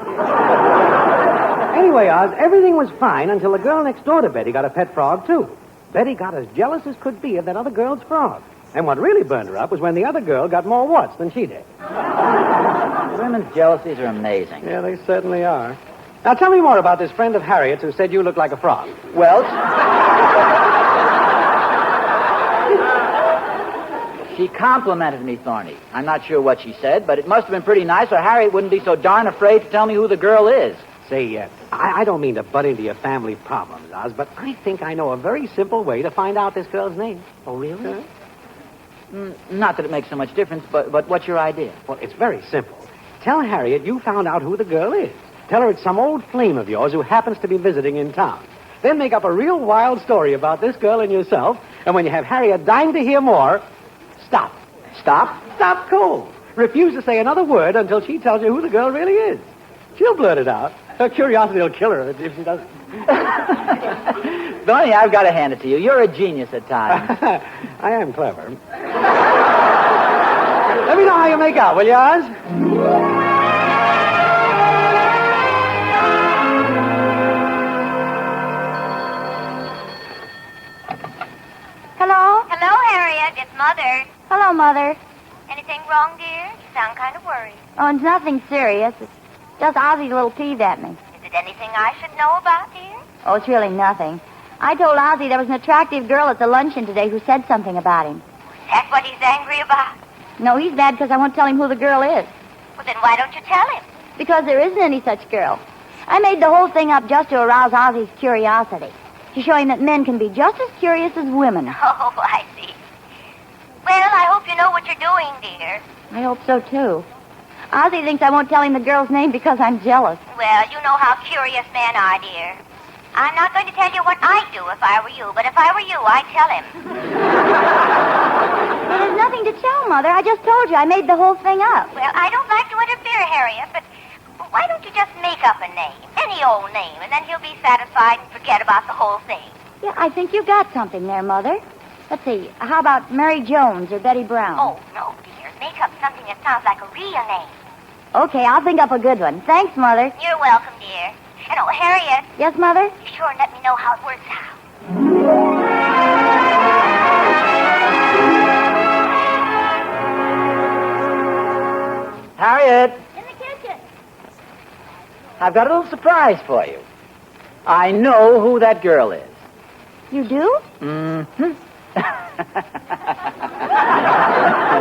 B: Anyway, Oz, everything was fine until the girl next door to Betty got a pet frog, too. Betty got as jealous as could be of that other girl's frog. And what really burned her up was when the other girl got more warts than she did.
S: Women's jealousies are amazing.
B: Yeah, they certainly are. Now, tell me more about this friend of Harriet's who said you look like a frog.
S: Well, she complimented me, Thorny. I'm not sure what she said, but it must have been pretty nice, or Harriet wouldn't be so darn afraid to tell me who the girl is.
B: Say, I don't mean to butt into your family problems, Oz, but I think I know a very simple way to find out this girl's name.
S: Oh, really? Not that it makes so much difference, but what's your idea?
B: Well, it's very simple. Tell Harriet you found out who the girl is. Tell her it's some old flame of yours who happens to be visiting in town. Then make up a real wild story about this girl and yourself, and when you have Harriet dying to hear more, stop.
S: Stop?
B: Stop cold. Refuse to say another word until she tells you who the girl really is. She'll blurt it out. Her curiosity will kill her if she doesn't.
S: Thorny, I've got to hand it to you. You're a genius at times.
B: I am clever. Let me know how you make out, will you, Oz?
Q: Hello? Hello, Harriet. It's Mother.
N: Hello, Mother.
Q: Anything wrong, dear? You sound kind of worried.
N: Oh, it's nothing serious. It's just Ozzie's a little peeved at me.
Q: Is it anything I should know about, dear?
N: Oh, it's really nothing. I told Ozzie there was an attractive girl at the luncheon today who said something about him.
Q: That's what he's angry about?
N: No, he's mad because I won't tell him who the girl is.
Q: Well, then why don't you tell him?
N: Because there isn't any such girl. I made the whole thing up just to arouse Ozzie's curiosity. To show him that men can be just as curious as women.
Q: Oh, I see. Well, I hope you know what you're doing, dear.
N: I hope so, too. Ozzie thinks I won't tell him the girl's name because I'm jealous.
Q: Well, you know how curious men are, dear. I'm not going to tell you what I'd do if I were you, but if I were you, I'd tell him.
N: Well, there's nothing to tell, Mother. I just told you I made the whole thing up.
Q: Well, I don't like to interfere, Harriet, but why don't you just make up a name, any old name, and then he'll be satisfied and forget about the whole thing.
N: Yeah, I think you got something there, Mother. Let's see. How about Mary Jones or Betty Brown?
Q: Oh, no, dear. Make up something that sounds like a real name.
N: Okay, I'll think up a good one. Thanks, Mother.
Q: You're welcome, dear. And, oh, Harriet.
N: Yes, Mother?
Q: Be sure and let me know how it works out.
S: Harriet,
N: In the kitchen.
S: I've got a little surprise for you. I know who that girl is.
N: You do?
S: Mm-hmm.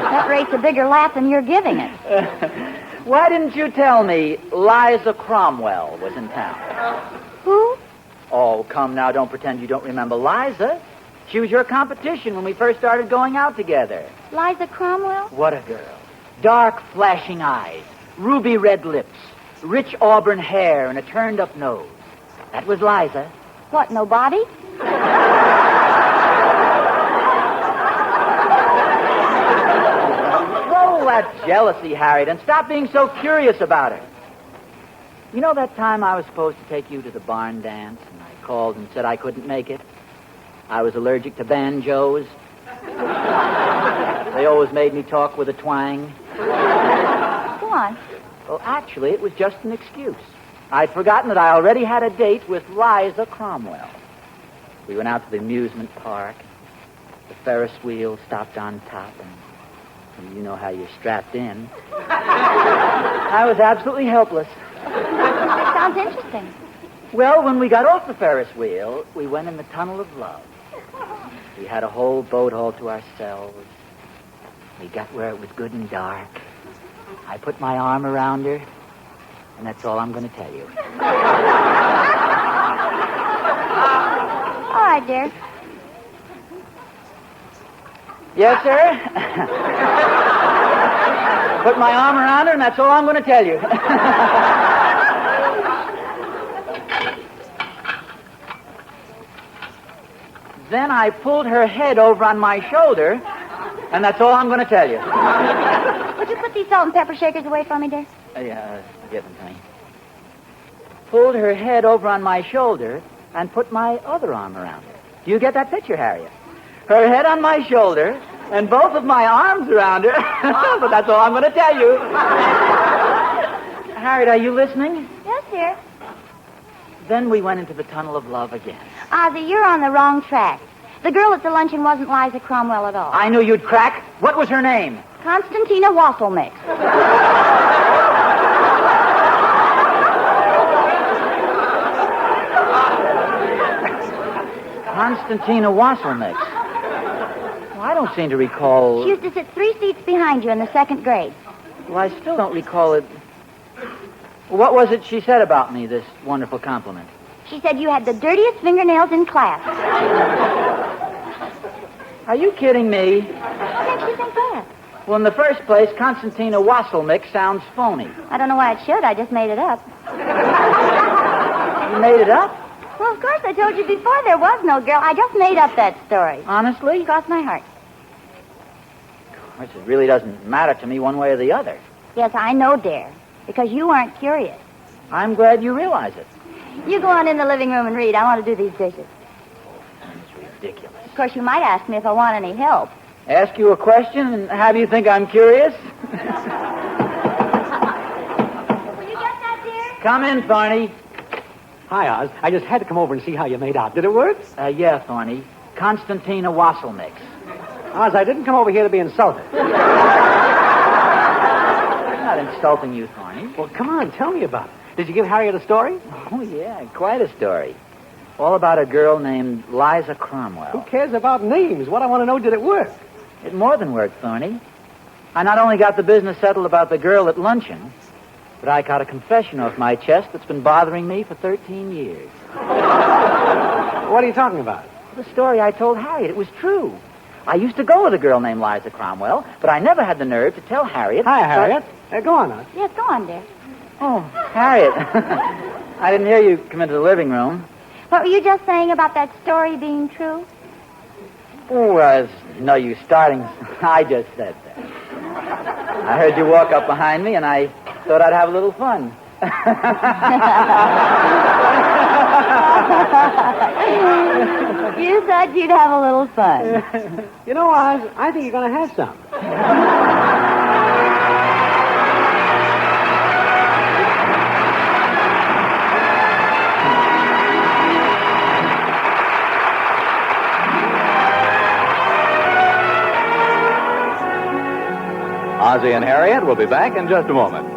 N: That rate's a bigger laugh than you're giving it.
S: Why didn't you tell me Liza Cromwell was in town?
N: Who?
S: Oh, come now, don't pretend you don't remember Liza. She was your competition when we first started going out together.
N: Liza Cromwell?
S: What a girl. Dark, flashing eyes, ruby red lips, rich auburn hair, and a turned-up nose. That was Liza.
N: What, nobody?
S: Roll that jealousy, Harriet, and stop being so curious about her. You know that time I was supposed to take you to the barn dance, and I called and said I couldn't make it? I was allergic to banjos. They always made me talk with a twang.
N: Go on.
S: Well, actually, it was just an excuse. I'd forgotten that I already had a date with Liza Cromwell. We went out to the amusement park. The Ferris wheel stopped on top, and you know how you're strapped in. I was absolutely helpless.
N: Sounds interesting.
S: Well, when we got off the Ferris wheel, we went in the tunnel of love. We had a whole boat all to ourselves. We got where it was good and dark. I put my arm around her, and that's all I'm going to tell you.
N: All right, dear.
S: Yes, sir? Put my arm around her, and that's all I'm going to tell you. Then I pulled her head over on my shoulder, and that's all I'm going to tell you.
N: Would you put these salt and pepper shakers away for me, dear?
S: Yeah, give them to me. Pulled her head over on my shoulder, and put my other arm around her. Do you get that picture, Harriet? Her head on my shoulder and both of my arms around her. But that's all I'm going to tell you. Harriet, are you listening?
Q: Yes, dear.
S: Then we went into the tunnel of love again.
Q: Ozzie, you're on the wrong track. The girl at the luncheon wasn't Liza Cromwell at all.
S: I knew you'd crack. What was her name?
Q: Constantina Waffle Mix.
S: Constantina Wasselmix. Well, I don't seem to recall...
Q: She used to sit 3 seats behind you in the 2nd grade.
S: Well, I still don't recall it. What was it she said about me, this wonderful compliment?
Q: She said you had the dirtiest fingernails in class.
S: Are you kidding me?
Q: What makes you think that?
S: Well, in the first place, Constantina Wasselmix sounds phony.
Q: I don't know why it should. I just made it up.
S: You made it up?
Q: Well, of course, I told you before there was no girl. I just made up that story.
S: Honestly?
Q: Cross my heart.
S: Of course, it really doesn't matter to me one way or the other.
Q: Yes, I know, dear. Because you aren't curious.
S: I'm glad you realize it.
Q: You go on in the living room and read. I want to do these dishes.
S: It's ridiculous.
Q: Of course, you might ask me if I want any help.
S: Ask you a question and have you think I'm curious?
Q: Will you get that, dear?
S: Come in, Thorny.
B: Hi, Oz. I just had to come over and see how you made out. Did it work?
S: Yeah, Thorny. Constantina Wasselmix.
B: Oz, I didn't come over here to be insulted.
S: I'm not insulting you, Thorny.
B: Well, come on, tell me about it. Did you give Harriet a story?
S: Oh, yeah, quite a story. All about a girl named Liza Cromwell.
B: Who cares about names? What I want to know, did it work?
S: It more than worked, Thorny. I not only got the business settled about the girl at luncheon, but I got a confession off my chest that's been bothering me for 13 years.
B: What are you talking about?
S: The story I told Harriet. It was true. I used to go with a girl named Liza Cromwell, but I never had the nerve to tell Harriet.
B: Hi, Harriet. Go on, Oz.
Q: Yes, go on, dear.
S: Oh, Harriet. I didn't hear you come into the living room.
Q: What were you just saying about that story being true?
S: Oh, there's no use starting. I just said that. I heard you walk up behind me, and I thought I'd have a little fun.
Q: You thought you'd have a little fun.
B: You know, Oz, I think you're going to have some.
U: Ozzie and Harriet will be back in just a moment.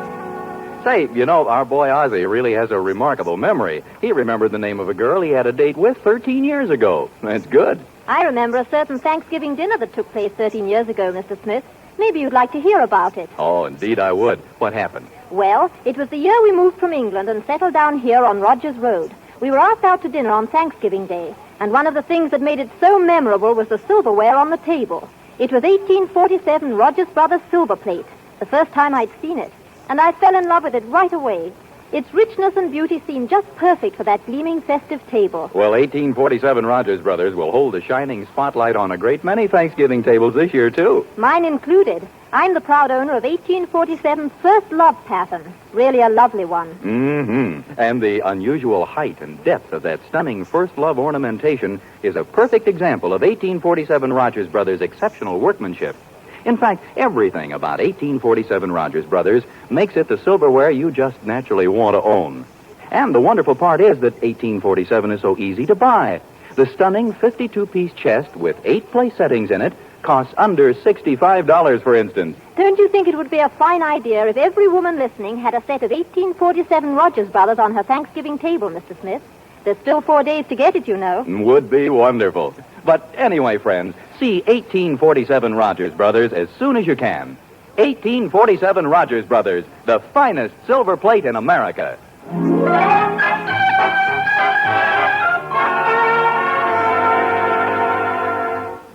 U: Say, you know, our boy Ozzie really has a remarkable memory. He remembered the name of a girl he had a date with 13 years ago. That's good.
D: I remember a certain Thanksgiving dinner that took place 13 years ago, Mr. Smith. Maybe you'd like to hear about it.
U: Oh, indeed I would. What happened?
D: Well, it was the year we moved from England and settled down here on Rogers Road. We were asked out to dinner on Thanksgiving Day, and one of the things that made it so memorable was the silverware on the table. It was 1847 Rogers Brothers silver plate, the first time I'd seen it, and I fell in love with it right away. Its richness and beauty seemed just perfect for that gleaming festive table.
U: Well, 1847 Rogers Brothers will hold a shining spotlight on a great many Thanksgiving tables this year, too.
D: Mine included. I'm the proud owner of 1847's first love pattern. Really a lovely one.
U: Mm-hmm. And the unusual height and depth of that stunning first love ornamentation is a perfect example of 1847 Rogers Brothers' exceptional workmanship. In fact, everything about 1847 Rogers Brothers makes it the silverware you just naturally want to own. And the wonderful part is that 1847 is so easy to buy. The stunning 52-piece chest with 8 place settings in it costs under $65, for instance.
D: Don't you think it would be a fine idea if every woman listening had a set of 1847 Rogers Brothers on her Thanksgiving table, Mr. Smith? There's still 4 days to get it, you know.
U: Would be wonderful. But anyway, friends, see 1847 Rogers Brothers as soon as you can. 1847 Rogers Brothers, the finest silver plate in America.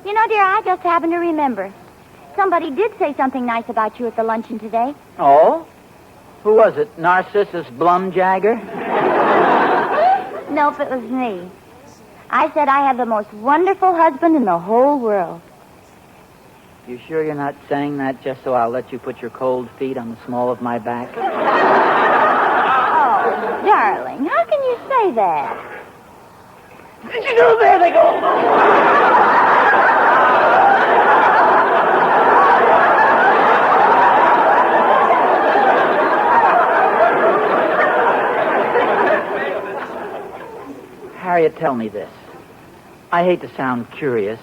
Q: You know, dear, I just happened to remember. Somebody did say something nice about you at the luncheon today.
S: Oh? Who was it? Narcissus Blumjagger?
Q: Nope, it was me. I said I have the most wonderful husband in the whole world.
S: You sure you're not saying that just so I'll let you put your cold feet on the small of my back?
Q: Oh, darling, how can you say that?
B: There they go.
S: Harriet, tell me this. I hate to sound curious,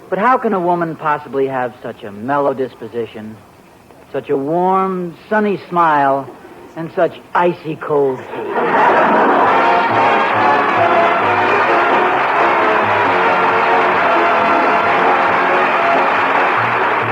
S: but how can a woman possibly have such a mellow disposition, such a warm, sunny smile, and such icy cold feet?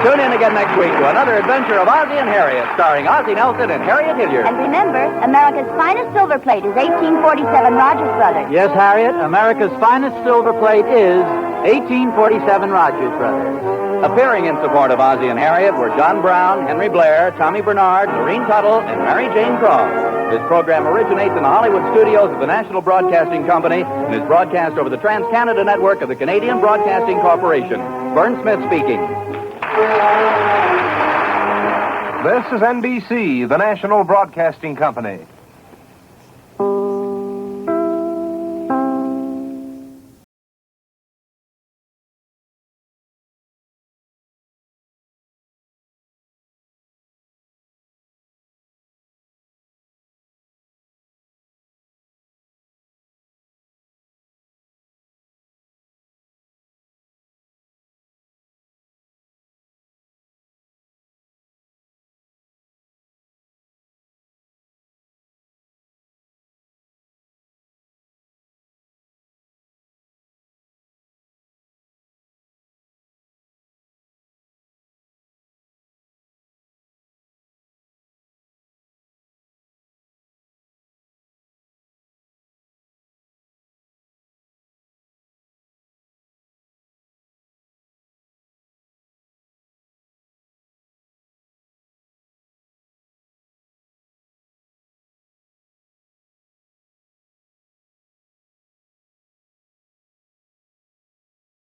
R: Tune in again next week to another adventure of Ozzie and Harriet, starring Ozzie Nelson and Harriet Hilliard.
D: And remember, America's finest silver plate is 1847 Rogers Brothers.
S: Yes, Harriet, America's finest silver plate is 1847 Rogers Brothers.
R: Appearing in support of Ozzie and Harriet were John Brown, Henry Blair, Tommy Bernard, Lorene Tuttle, and Mary Jane Cross. This program originates in the Hollywood studios of the National Broadcasting Company and is broadcast over the Trans-Canada Network of the Canadian Broadcasting Corporation. Vern Smith speaking.
H: This is NBC, the National Broadcasting Company.